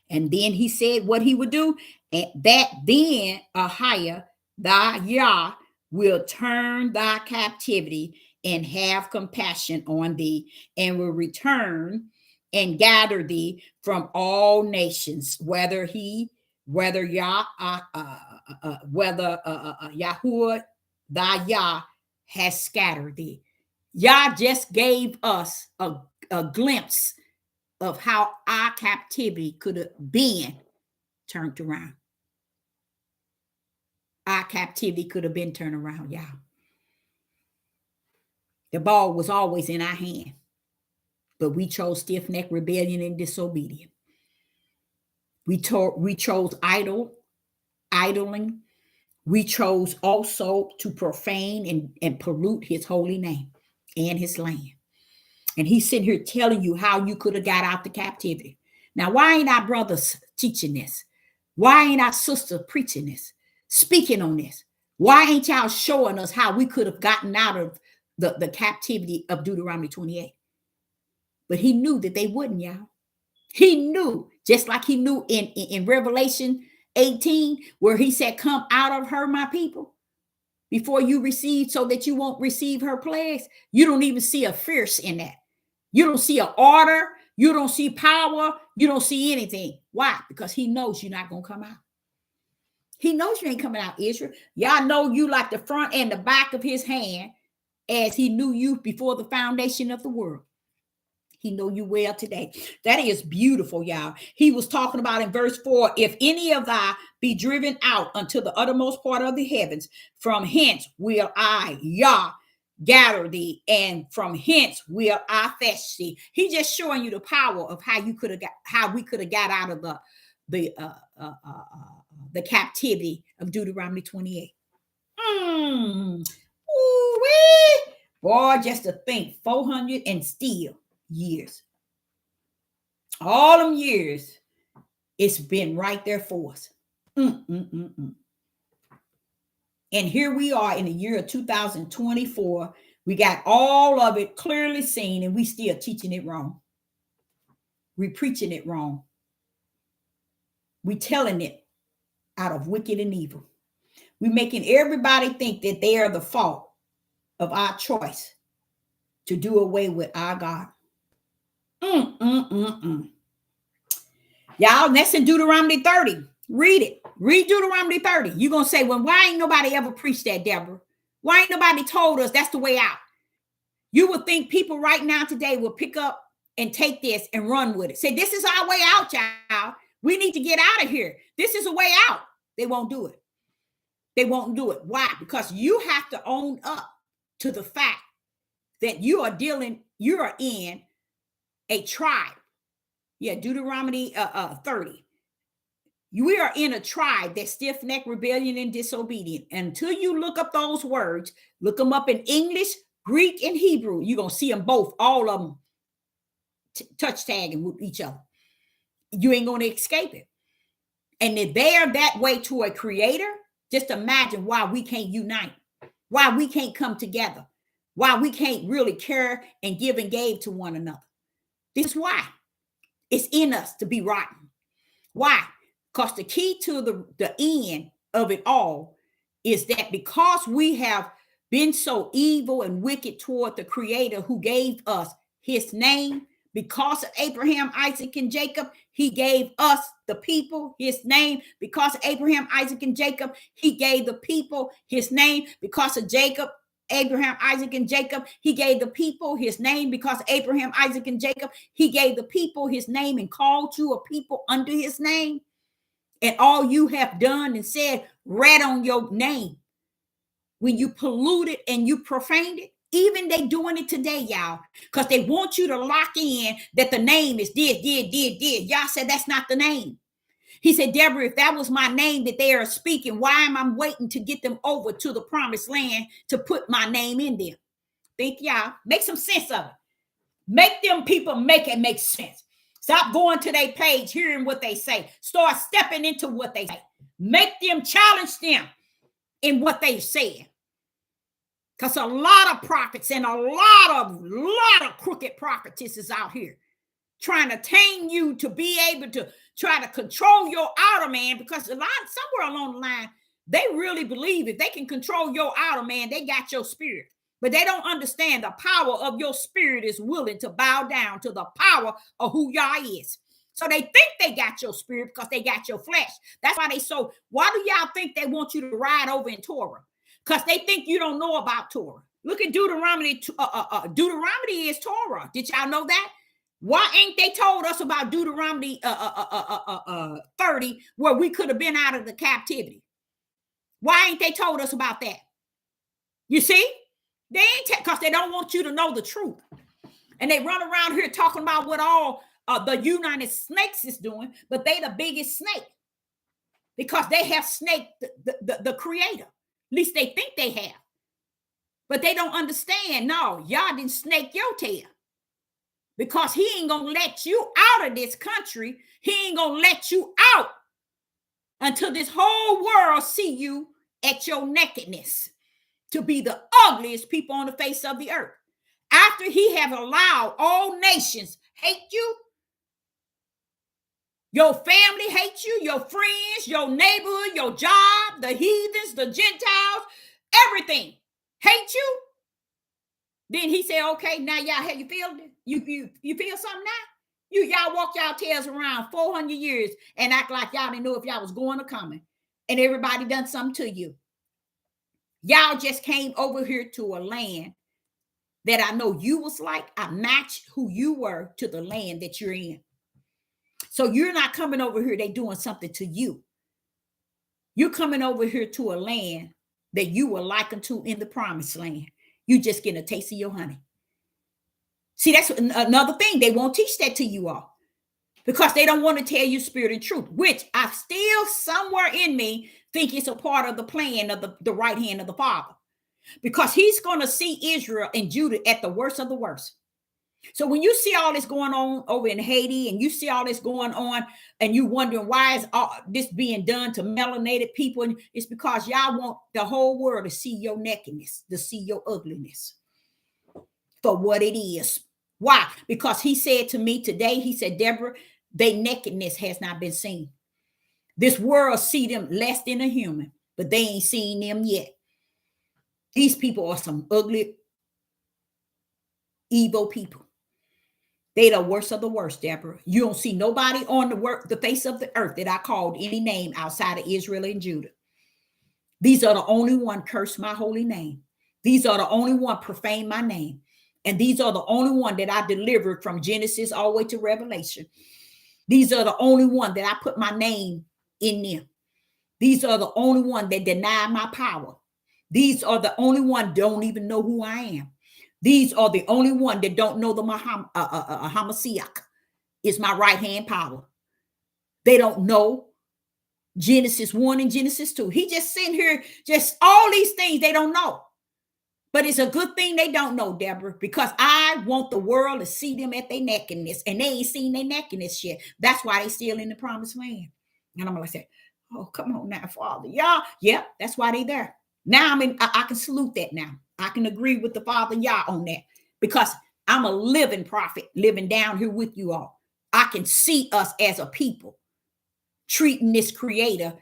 And then he said what he would do, and that then Ahia thy Yah will turn thy captivity and have compassion on thee, and will return and gather thee from all nations, whether Yahuwah thy Yah has scattered thee. Yah just gave us a glimpse of how our captivity could have been turned around. Our captivity could have been turned around, y'all. The ball was always in our hand, but we chose stiff-necked rebellion and disobedience. We chose idling. We chose also to profane and pollute his holy name and his land. And he's sitting here telling you how you could have got out the captivity. Now, why ain't our brothers teaching this? Why ain't our sister preaching this, speaking on this? Why ain't y'all showing us how we could have gotten out of the captivity of Deuteronomy 28? But he knew that they wouldn't, y'all. He knew, just like he knew in Revelation 18, where he said, come out of her, my people, before you receive, so that you won't receive her plagues. You don't even see a fierce in that. You don't see an order. You don't see power. You don't see anything. Why? Because he knows you're not going to come out. He knows you ain't coming out, Israel. Y'all know you like the front and the back of his hand, as he knew you before the foundation of the world. He know you well today. That is beautiful, y'all. He was talking about in verse 4, if any of thy be driven out unto the uttermost part of the heavens, from hence will I, Yah, gather thee, and from hence will I fetch thee. He just showing you the power of how we could have got out of the captivity of Deuteronomy 28. Ooh-wee. Boy, just to think, 400 and still years. All them years, it's been right there for us. And here we are in the year of 2024. We got all of it clearly seen, and we still teaching it wrong. We preaching it wrong. We telling it out of wicked and evil. We making everybody think that they are the fault of our choice to do away with our God. Y'all, that's in Deuteronomy 30. Read it. Read Deuteronomy 30. You're going to say, well, why ain't nobody ever preached that, Deborah? Why ain't nobody told us that's the way out? You would think people right now today will pick up and take this and run with it. Say, this is our way out, y'all. We need to get out of here. This is a way out. They won't do it. They won't do it. Why? Because you have to own up to the fact that you are in a tribe. Yeah, Deuteronomy 30. We are in a tribe that's stiff-necked, rebellion, and disobedient. Until you look up those words, look them up in English, Greek, and Hebrew, you're going to see them both, all of them touch tagging with each other. You ain't going to escape it. And if they are that way to a creator, just imagine why we can't unite, why we can't come together, why we can't really care and give and give to one another. This is why. It's in us to be rotten. Why? Because the key to the end of it all is that because we have been so evil and wicked toward the creator who gave us his name, because of Abraham, Isaac, and Jacob, he gave us, the people, his name. Because of Abraham, Isaac, and Jacob, he gave the people his name. Because of Jacob, Abraham, Isaac, and Jacob, he gave the people his name. Because of Abraham, Isaac, and Jacob, he gave the people his name and called you a people under his name. And all you have done and said, read on your name, when you polluted and you profaned it. Even they doing it today, y'all, because they want you to lock in that the name is did. Y'all said that's not the name. He said, Deborah, if that was my name that they are speaking, why am I waiting to get them over to the promised land to put my name in there? Think y'all, make some sense of it. Make them people make it make sense. Stop going to their page, hearing what they say. Start stepping into what they say. Make them challenge them in what they said. Because a lot of prophets and a lot of crooked prophetesses out here trying to tame you to be able to try to control your outer man, because somewhere along the line, they really believe if they can control your outer man, they got your spirit. But they don't understand the power of your spirit is willing to bow down to the power of who Yah is. So they think they got your spirit because they got your flesh. That's why why do y'all think they want you to ride over in Torah? Because they think you don't know about Torah. Look at Deuteronomy. Deuteronomy is Torah. Did y'all know that? Why ain't they told us about Deuteronomy 30, where we could have been out of the captivity? Why ain't they told us about that? You see? They ain't because they don't want you to know the truth. And they run around here talking about what all the United Snakes is doing, but they the biggest snake because they have snaked the creator. At least they think they have. But they don't understand. No, y'all didn't snake your tail. Because he ain't going to let you out of this country. He ain't going to let you out until this whole world see you at your nakedness to be the ugliest people on the face of the earth. After he have allowed all nations hate you, your family hates you, your friends, your neighborhood, your job, the heathens, the Gentiles, everything hate you. Then he said, okay, now y'all, how you feel? You feel something now? Y'all walk y'all tails around 400 years and act like y'all didn't know if y'all was going or coming. And everybody done something to you. Y'all just came over here to a land that I know you was like. I matched who you were to the land that you're in. So you're not coming over here, they doing something to you. You're coming over here to a land that you were likened to in the promised land. You just getting a taste of your honey. See, that's another thing. They won't teach that to you all because they don't want to tell you spirit and truth, which I still somewhere in me think it's a part of the plan of the right hand of the Father, because he's going to see Israel and Judah at the worst of the worst. So when you see all this going on over in Haiti and you see all this going on and you wondering why is all this being done to melanated people, and it's because y'all want the whole world to see your nakedness, to see your ugliness for what it is. Why? Because he said to me today, he said, Deborah, their nakedness has not been seen. This world see them less than a human, but they ain't seen them yet. These people are some ugly, evil people. They the worst of the worst, Deborah. You don't see nobody on the face of the earth that I called any name outside of Israel and Judah. These are the only one curse my holy name. These are the only one profane my name. And these are the only one that I delivered from Genesis all the way to Revelation. These are the only one that I put my name in them. These are the only one that deny my power. These are the only one don't even know who I am. These are the only one that don't know the Hamashiach is my right hand power. They don't know Genesis 1 and Genesis 2. He just sitting here, just all these things they don't know. But it's a good thing they don't know, Deborah, because I want the world to see them at their nakedness, and they ain't seen their nakedness yet. That's why they still in the promised land. And I'm gonna say, oh, come on now, Father. Y'all, yeah, that's why they there. Now I can salute that now. I can agree with the Father Yah on that, because I'm a living prophet living down here with you all. I can see us as a people treating this creator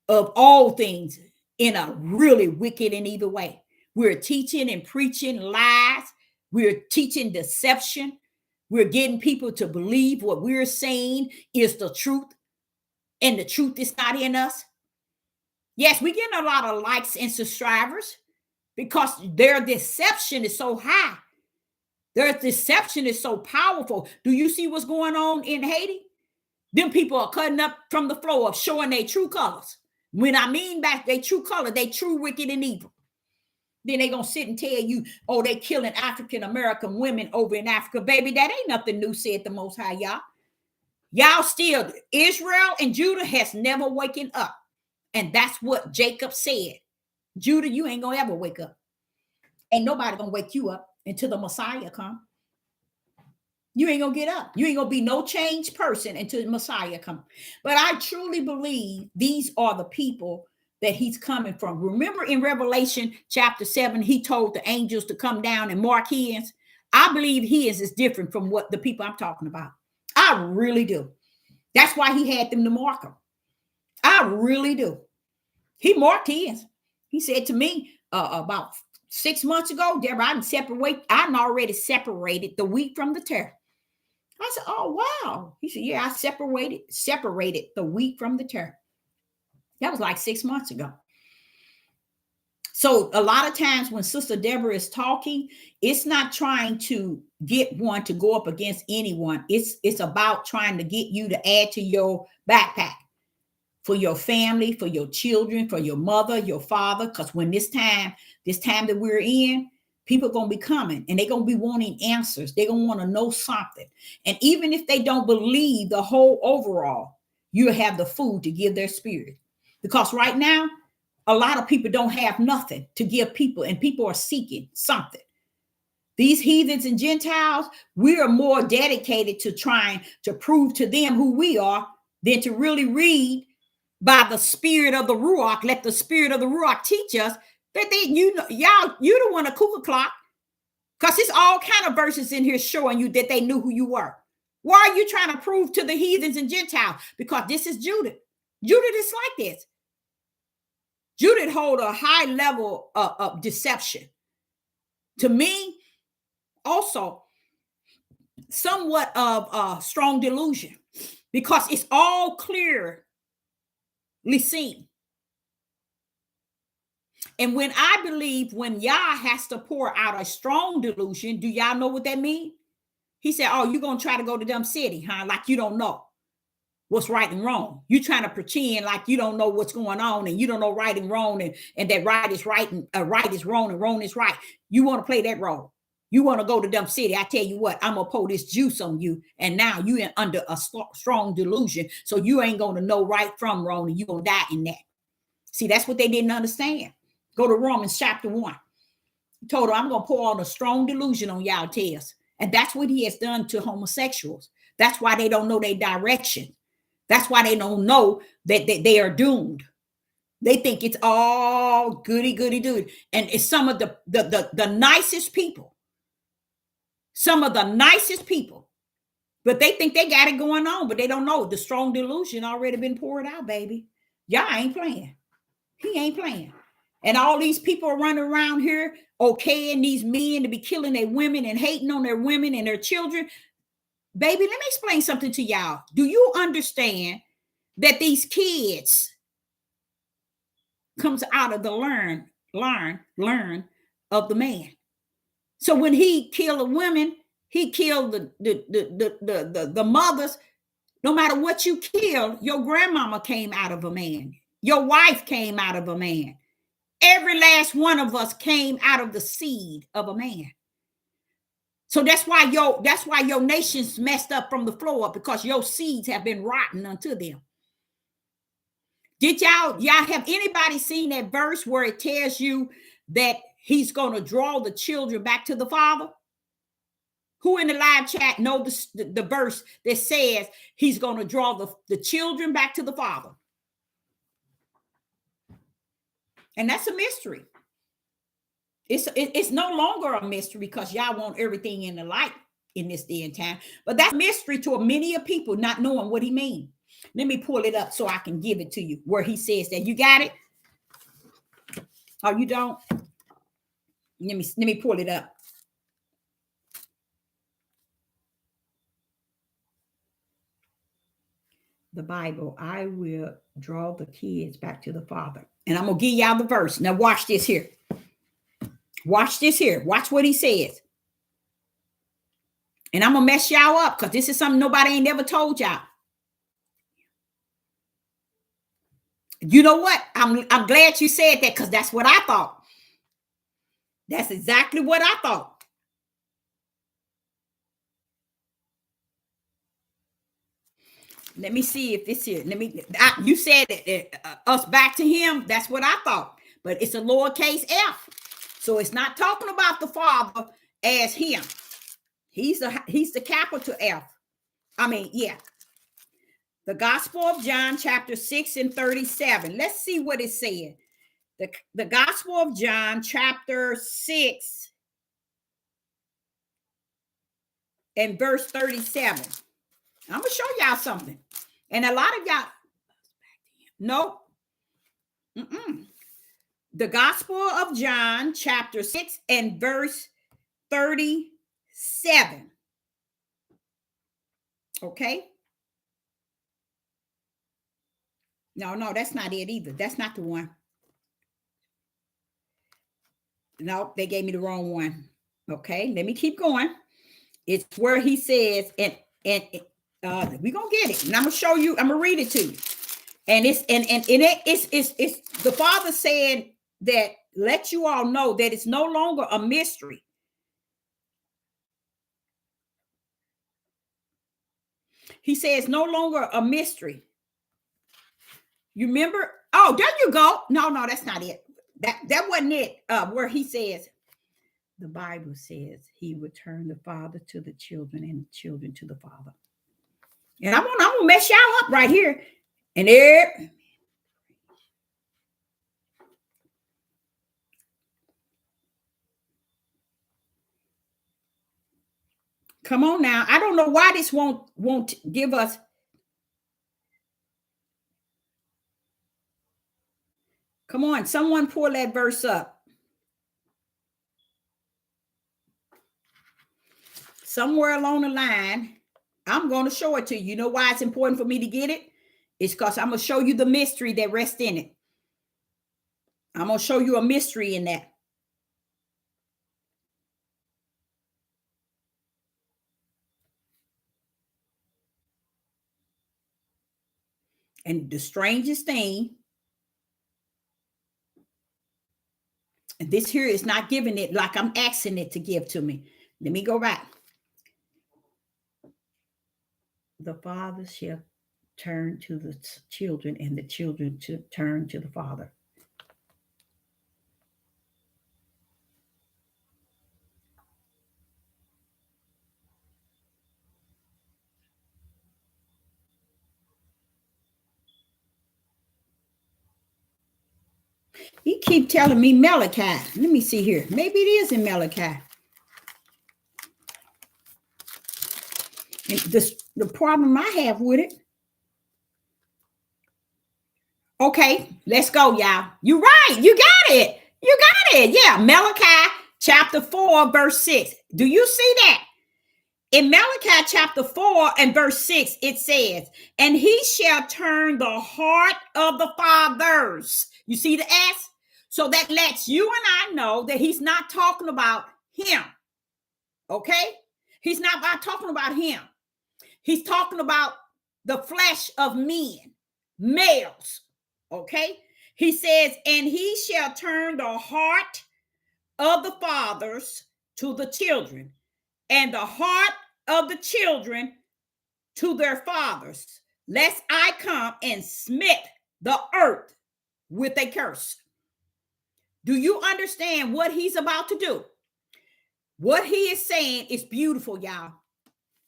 of all things in a really wicked and evil way. We're teaching and preaching lies. We're teaching deception. We're getting people to believe what we're saying is the truth, and the truth is not in us. Yes, we're getting a lot of likes and subscribers because their deception is so high. Their deception is so powerful. Do you see what's going on in Haiti? Them people are cutting up from the floor of showing their true colors. When I mean by their true color, they true wicked and evil. Then they gonna sit and tell you, oh, they killing African-American women over in Africa. Baby, that ain't nothing new, said the Most High Yah. Y'all still, Israel and Judah has never waken up. And that's what Jacob said. Judah, you ain't gonna ever wake up. Ain't nobody gonna wake you up until the Messiah come. You ain't gonna get up. You ain't gonna be no changed person until the Messiah come. But I truly believe these are the people that he's coming from. Remember in Revelation chapter 7, he told the angels to come down and mark his. I believe his is different from what the people I'm talking about. I really do. That's why he had them to mark them. I really do. He marked his. He said to me about 6 months ago, Deborah, I already separated the wheat from the tare. I said, oh, wow. He said, yeah, I separated the wheat from the tare. That was like 6 months ago. So a lot of times when Sister Deborah is talking, it's not trying to get one to go up against anyone. It's about trying to get you to add to your backpack for your family, for your children, for your mother, your father. Because when this time that we're in, people are going to be coming and they're going to be wanting answers. They're going to want to know something. And even if they don't believe the whole overall, you have the food to give their spirit. Because right now, a lot of people don't have nothing to give people, and people are seeking something. These heathens and Gentiles, we are more dedicated to trying to prove to them who we are than to really read by the spirit of the Ruach. Let the spirit of the Ruach teach us that you don't want a cuckoo clock, because it's all kind of verses in here showing you that they knew who you were. Why are you trying to prove to the heathens and Gentiles? Because this is Judah. Judah is like this. Judah hold a high level of deception. To me, also, somewhat of strong delusion, because it's all clearly seen. And when I believe when Yah has to pour out a strong delusion, do y'all know what that means? He said, oh, you're going to try to go to them city, huh? Like you don't know what's right and wrong. You're trying to pretend like you don't know what's going on, and you don't know right and wrong, and that right is right and right is wrong and wrong is right. You want to play that role. You want to go to them city. I tell you what, I'm going to pour this juice on you. And now you're under a strong delusion. So you ain't going to know right from wrong, and you're going to die in that. See, that's what they didn't understand. Go to Romans chapter 1. He told her, I'm going to pour on a strong delusion on y'all tears. And that's what he has done to homosexuals. That's why they don't know their direction. That's why they don't know that they are doomed. They think it's all goody, dude. And it's some of the nicest people. Some of the nicest people. But they think they got it going on, but they don't know. The strong delusion already been poured out, baby. Y'all ain't playing. He ain't playing. And all these people are running around here, okaying these men to be killing their women and hating on their women and their children. Baby, let me explain something to y'all. Do you understand that these kids comes out of the learn of the man? So when he killed the women, he killed the mothers. No matter what you killed, your grandmama came out of a man. Your wife came out of a man. Every last one of us came out of the seed of a man. So that's why your nation's messed up from the floor up, because your seeds have been rotten unto them. Did y'all have anybody seen that verse where it tells you that he's going to draw the children back to the Father? Who in the live chat know the verse that says he's going to draw the children back to the Father? And that's a mystery. It's no longer a mystery because y'all want everything in the light in this day and time. But that's a mystery to many of people not knowing what he means. Let me pull it up so I can give it to you where he says that. You got it? Oh, you don't? Let me pull it up. The Bible, I will draw the kids back to the Father. And I'm going to give y'all the verse. Now watch this here. Watch this here. Watch what he says. And I'm going to mess y'all up because this is something nobody ain't never told y'all. You know what? I'm glad you said that, because that's what I thought. That's exactly what I thought. Let me see if this here. You said us back to him. That's what I thought. But it's a lowercase f. So it's not talking about the Father as him. He's the capital F. I mean, yeah. The Gospel of John, chapter 6 and 37. Let's see what it said. The Gospel of John, chapter 6 and verse 37. I'm going to show y'all something. And a lot of y'all, no. The Gospel of John, chapter 6 and verse 37. Okay. No, that's not it either. That's not the one. No, they gave me the wrong one. Okay, let me keep going. It's where he says, and we're gonna get it, and I'm gonna show you. I'm gonna read it to you. And it's the Father saying that, let you all know that it's no longer a mystery. He says no longer a mystery. You remember? Oh, there you go. No, that's not it. That wasn't it. Where he says, the Bible says he would turn the Father to the children and the children to the Father. And I'm gonna mess y'all up right here. And there. Come on now. I don't know why this won't give us. Come on, someone pull that verse up. Somewhere along the line, I'm going to show it to you. You know why it's important for me to get it? It's because I'm going to show you the mystery that rests in it. I'm going to show you a mystery in that. And the strangest thing, and this here is not giving it like I'm asking it to give to me. Let me go back. The Father shall turn to the children, and the children to turn to the Father. He keep telling me Malachi. Let me see here. Maybe it is in Malachi. And the problem I have with it. Okay, let's go, y'all. You right. You got it. You got it. Yeah, Malachi chapter 4, verse 6. Do you see that? In Malachi chapter 4 and verse 6, it says, and he shall turn the heart of the fathers. You see the S? So that lets you and I know that he's not talking about him. Okay? He's not talking about him. He's talking about the flesh of men, males. Okay? He says, and he shall turn the heart of the fathers to the children, and the heart of the children to their fathers, lest I come and smite the earth with a curse. Do you understand what he's about to do? What he is saying is beautiful, y'all.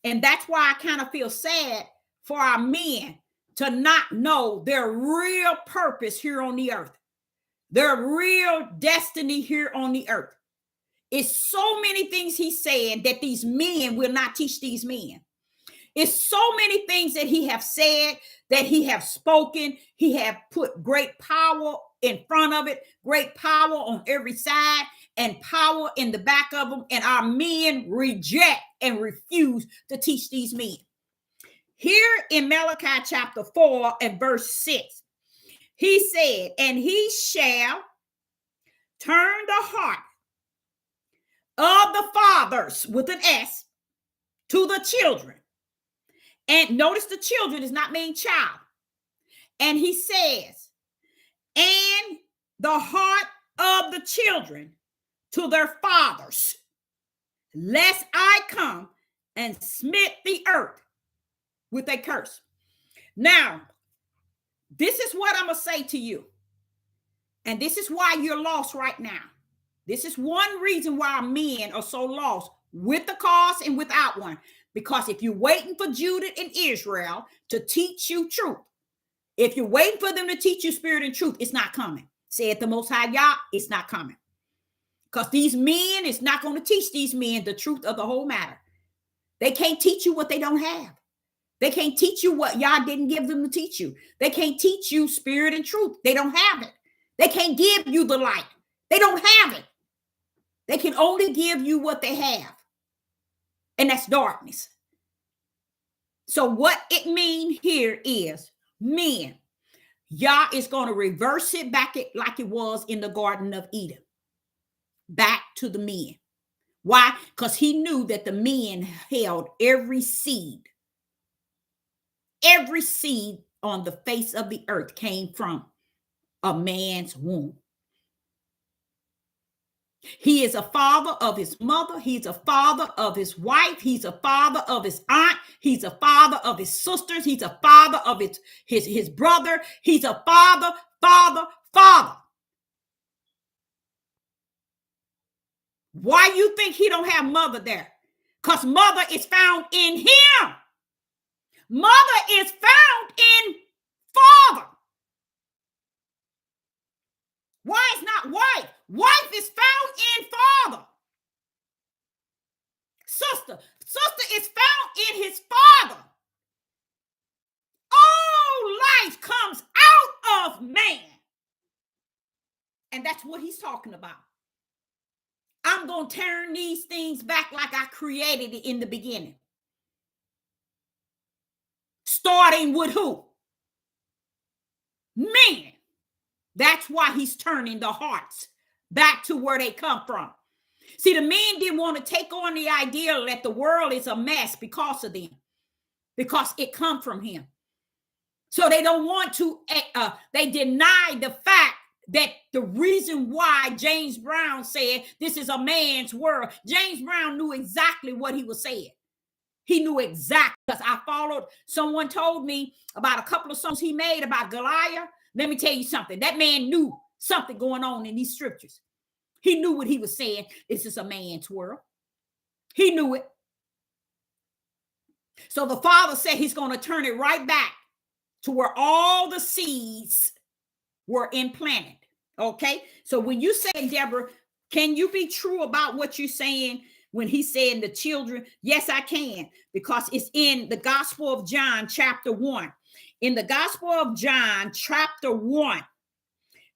And that's why I kind of feel sad for our men to not know their real purpose here on the earth, their real destiny here on the earth. It's so many things he's saying that these men will not teach these men. It's so many things that he have said, that he have spoken. He have put great power in front of it, great power on every side, and power in the back of them. And our men reject and refuse to teach these men. Here in Malachi chapter 4 and verse 6, he said, and he shall turn the heart of the fathers with an S to the children. And notice the children does not mean child. And he says, and the heart of the children to their fathers, lest I come and smite the earth with a curse. Now, this is what I'm going to say to you. And this is why you're lost right now. This is one reason why men are so lost, with the cause and without one. Because if you're waiting for Judah and Israel to teach you truth, if you're waiting for them to teach you spirit and truth, it's not coming. Said the Most High Yah, it's not coming. Because these men, it's not going to teach these men the truth of the whole matter. They can't teach you what they don't have. They can't teach you what Yah didn't give them to teach you. They can't teach you spirit and truth. They don't have it. They can't give you the light. They don't have it. They can only give you what they have. And that's darkness. So what it means here is, men, Yah is going to reverse it back like it was in the Garden of Eden. Back to the men. Why? Because he knew that the men held every seed. Every seed on the face of the earth came from a man's womb. He is a father of his mother. He's a father of his wife. He's a father of his aunt. He's a father of his sisters. He's a father of his brother. He's a father. Why you think he don't have mother there? Because mother is found in him. Mother is found in father. Why is not wife? Wife is found in father. Sister is found in his father. All life comes out of man. And that's what he's talking about. I'm going to turn these things back like I created it in the beginning. Starting with who? Man. That's why he's turning the hearts back to where they come from. See, the men didn't want to take on the idea that the world is a mess because of them, because it come from him. So they don't want to, they deny the fact that the reason why James Brown said this is a man's world. James Brown knew exactly what he was saying. He knew exactly, because I followed, someone told me about a couple of songs he made about Goliath. Let me tell you something. That man knew something going on in these scriptures. He knew what he was saying. This is a man's world. He knew it. So the Father said he's going to turn it right back to where all the seeds were implanted. Okay? So when you say, Deborah, can you be true about what you're saying when he's saying the children? Yes, I can, because it's in the Gospel of John, chapter 1. In the Gospel of John, chapter 1,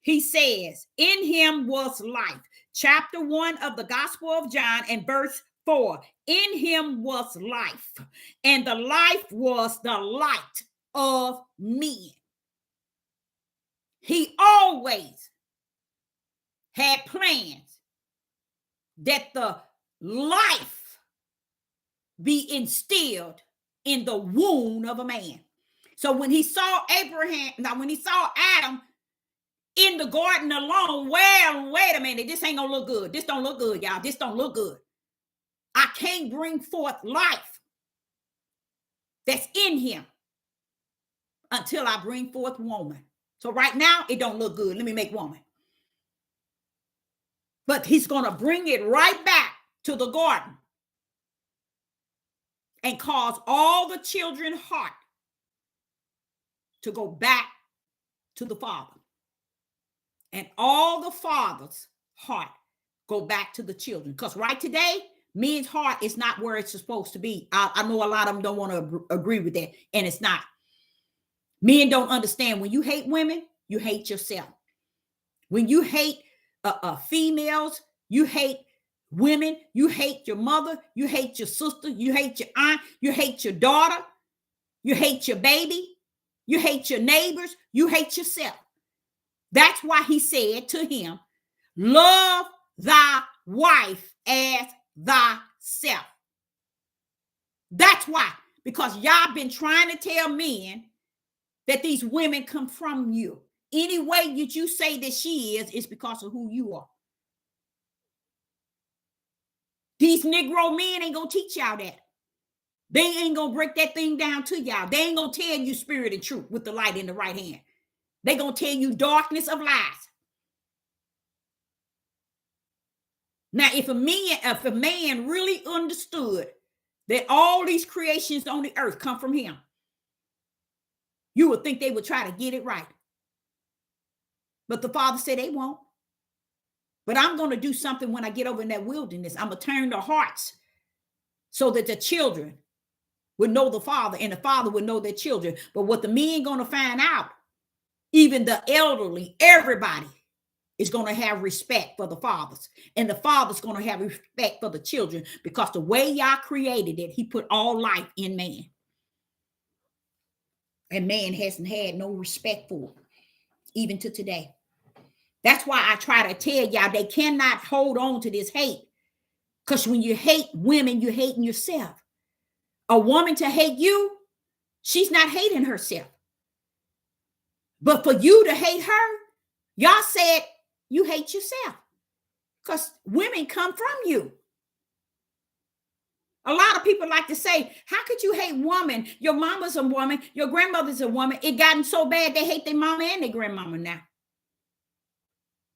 he says, in him was life. Chapter 1 of the Gospel of John and verse 4. In him was life, and the life was the light of men. He always had plans that the life be instilled in the womb of a man. So when he saw when he saw Adam in the garden alone, well, wait a minute, this ain't gonna look good. This don't look good, y'all. This don't look good. I can't bring forth life that's in him until I bring forth woman. So right now, it don't look good. Let me make woman. But he's going to bring it right back to the garden and cause all the children's heart to go back to the father. And all the father's heart go back to the children. Because right today, men's heart is not where it's supposed to be. I know a lot of them don't want to agree with that, and it's not. Men don't understand when you hate women, you hate yourself. When you hate females, you hate women, you hate your mother, you hate your sister, you hate your aunt, you hate your daughter, you hate your baby, you hate your neighbors, you hate yourself. That's why he said to him, love thy wife as thyself. That's why, because y'all been trying to tell men that these women come from you. Any way that you say that she is because of who you are. These Negro men ain't gonna teach y'all that. They ain't gonna break that thing down to y'all. They ain't gonna tell you spirit and truth with the light in the right hand. They gonna tell you darkness of lies. Now, if a man really understood that all these creations on the earth come from him, you would think they would try to get it right. But the Father said they won't. But I'm going to do something when I get over in that wilderness. I'm going to turn their hearts so that the children would know the Father and the Father would know their children. But what the men going to find out, even the elderly, everybody is going to have respect for the fathers. And the father's going to have respect for the children, because the way y'all created it, he put all life in man. And man hasn't had no respect for it, even to today. That's why I try to tell y'all they cannot hold on to this hate. Because when you hate women, you're hating yourself. A woman to hate you, she's not hating herself. But for you to hate her, y'all said you hate yourself. Because women come from you. A lot of people like to say, how could you hate woman? Your mama's a woman. Your grandmother's a woman. It gotten so bad they hate their mama and their grandmama now.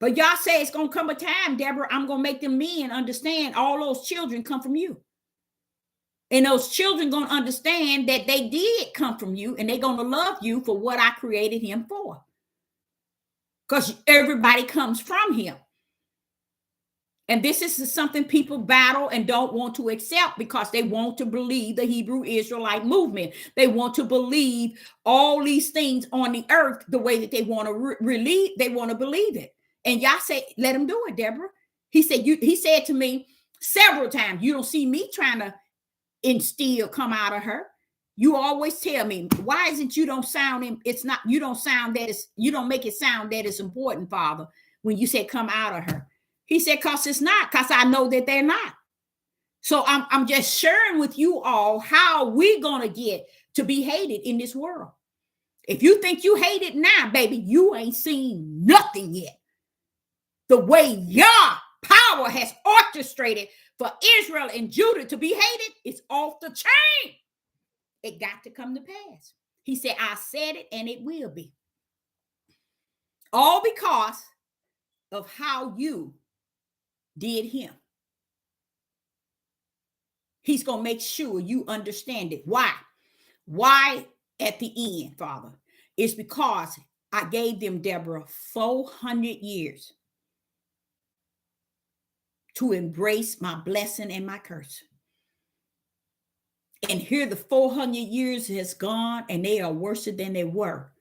But y'all say it's going to come a time, Deborah, I'm going to make them men understand all those children come from you. And those children going to understand that they did come from you, and they're going to love you for what I created him for. Because everybody comes from him. And this is something people battle and don't want to accept, because they want to believe the Hebrew Israelite movement. They want to believe all these things on the earth the way that they want to they want to believe it. And y'all say, let him do it, Deborah. He said to me several times, you don't see me trying to instill come out of her. You always tell me, why is it you don't sound it's not, you don't make it sound that it's important, Father, when you say come out of her. He said, because it's not, because I know that they're not. So I'm just sharing with you all how we're going to get to be hated in this world. If you think you hate it now, baby, you ain't seen nothing yet. The way Yah power has orchestrated for Israel and Judah to be hated is off the chain. It got to come to pass. He said, I said it and it will be. All because of how you did him. He's going to make sure you understand it. Why? Why at the end, Father? It's because I gave them, Deborah, 400 years to embrace my blessing and my curse. And here the 400 years has gone, and they are worse than they were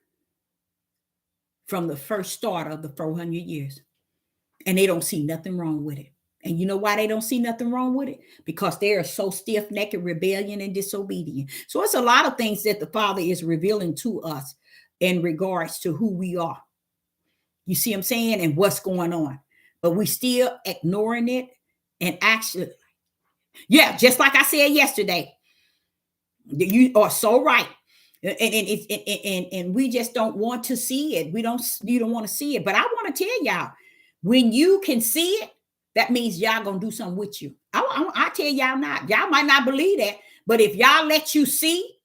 from the first start of the 400 years. And they don't see nothing wrong with it. And you know why they don't see nothing wrong with it? Because they are so stiff-necked, rebellion, and disobedient. So it's a lot of things that the Father is revealing to us in regards to who we are. You see what I'm saying? And what's going on. But we still ignoring it and actually Yeah, just like I said yesterday. You are so right. And we just don't want to see it. You don't want to see it. But I want to tell y'all, when you can see it, that means y'all gonna do something with you. I tell y'all not. Y'all might not believe that, but if y'all let you see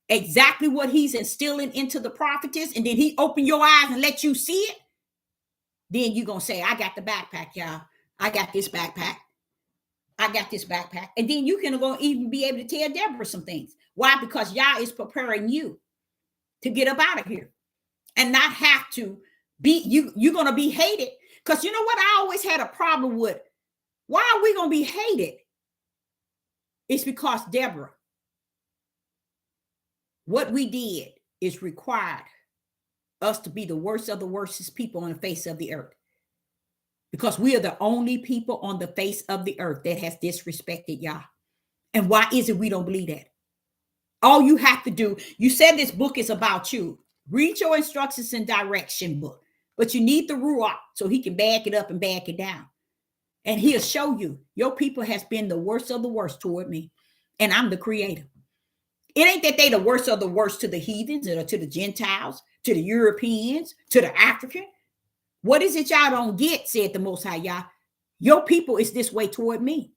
exactly what he's instilling into the prophetess, and then he open your eyes and let you see it, then you're gonna say, I got the backpack, y'all. I got this backpack. I got this backpack. And then you can go even be able to tell Deborah some things. Why? Because Yah is preparing you to get up out of here and not have to be, you're going to be hated. Because you know what? I always had a problem with, why are we going to be hated? It's because Deborah, what we did is required us to be the worst of the worstest people on the face of the earth. Because we are the only people on the face of the earth that has disrespected Yah. And why is it we don't believe that? All you have to do, you said this book is about you. Read your instructions and direction book. But you need the Ruach so he can back it up and back it down. And he'll show you, your people has been the worst of the worst toward me. And I'm the creator. It ain't that they the worst of the worst to the heathens or to the Gentiles, to the Europeans, to the African. What is it y'all don't get, said the Most High Yah? Your people is this way toward me.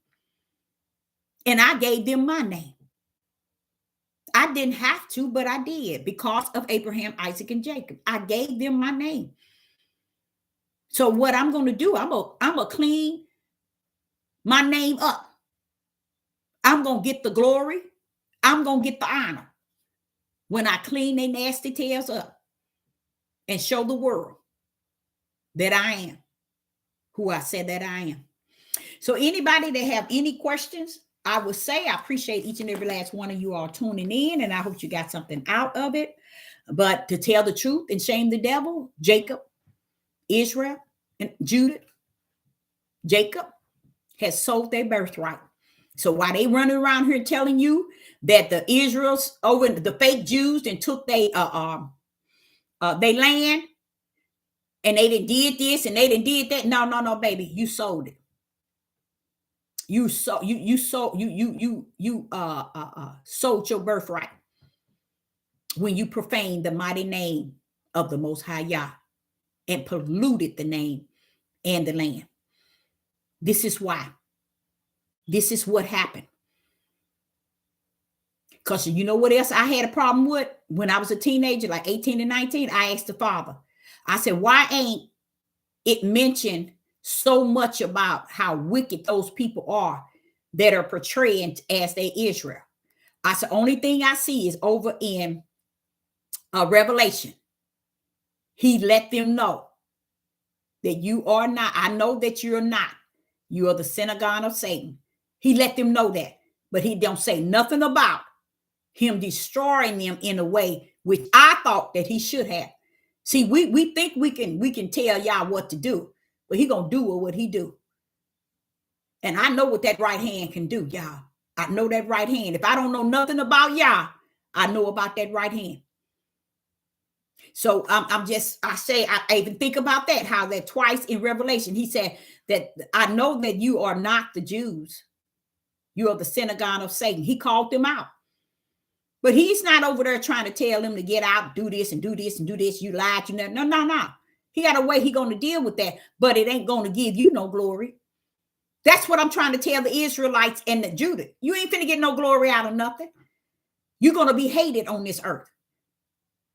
And I gave them my name. I didn't have to, but I did because of Abraham, Isaac, and Jacob. I gave them my name. So what I'm going to do, I'm going to clean my name up. I'm going to get the glory. I'm going to get the honor when I clean their nasty tails up and show the world that I am who I said that I am. So anybody that have any questions, I would say I appreciate each and every last one of you all tuning in, and I hope you got something out of it. But to tell the truth and shame the devil, Jacob, Israel, and Judah, Jacob has sold their birthright. So while they running around here telling you that the Israels over the fake Jews and took they land and they did this and they did that, no, baby, you sold it. You sold your birthright when you profaned the mighty name of the Most High Yah and polluted the name and the land. This is why. This is what happened. Because you know what else I had a problem with when I was a teenager, like 18 and 19? I asked the Father. I said, why ain't it mentioned so much about how wicked those people are that are portrayed as they Israel? I said, only thing I see is over in Revelation. He let them know that you are not. I know that you're not. You are the synagogue of Satan. He let them know that, but he don't say nothing about him destroying them in a way which I thought that he should have. See, we think we can tell Yah what to do, but he gonna do what he do. And I know what that right hand can do, y'all. I know that right hand. If I don't know nothing about Yah, I know about that right hand. So I even think about that, how that twice in Revelation, he said that I know that you are not the Jews. You are the synagogue of Satan. He called them out. But he's not over there trying to tell them to get out, do this and do this and do this. You lied, you know. No. He got a way he going to deal with that, but it ain't going to give you no glory. That's what I'm trying to tell the Israelites and the Judah. You ain't finna get no glory out of nothing. You're going to be hated on this earth.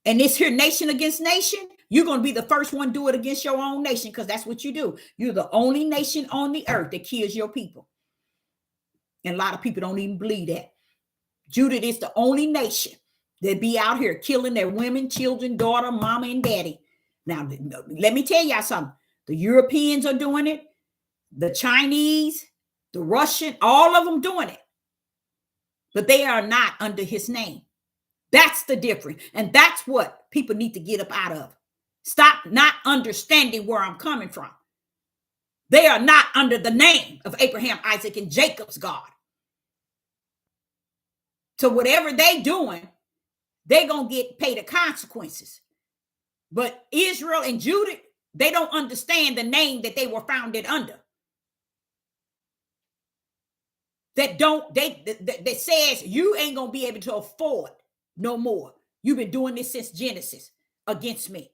And this here nation against nation, you're going to be the first one to do it against your own nation, because that's what you do. You're the only nation on the earth that kills your people. And a lot of people don't even believe that. Judah is the only nation that be out here killing their women, children, daughter, mama, and daddy. Now, let me tell y'all something. The Europeans are doing it. The Chinese, the Russian, all of them doing it. But they are not under his name. That's the difference. And that's what people need to get up out of. Stop not understanding where I'm coming from. They are not under the name of Abraham, Isaac, and Jacob's God. So whatever they doing, they're going to get paid the consequences. But Israel and Judah, they don't understand the name that they were founded under. that don't, that says you ain't gonna be able to afford no more. You've been doing this since Genesis against me.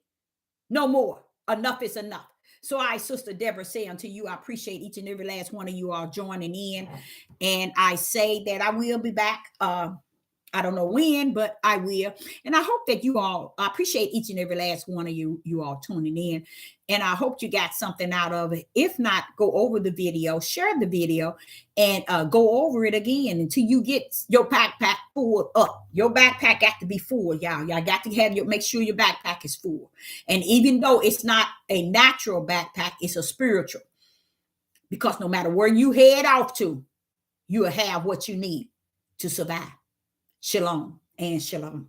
No more. Enough is enough. So I, Sister Deborah, say unto you, I appreciate each and every last one of you all joining in. And I say that I will be back. I don't know when, but I will. And I hope that you all, I appreciate each and every last one of you all tuning in. And I hope you got something out of it. If not, go over the video, share the video, and go over it again until you get your backpack full up. Your backpack got to be full, y'all. Y'all got to have make sure your backpack is full. And even though it's not a natural backpack, it's a spiritual. Because no matter where you head off to, you'll have what you need to survive. Shalom and shalom.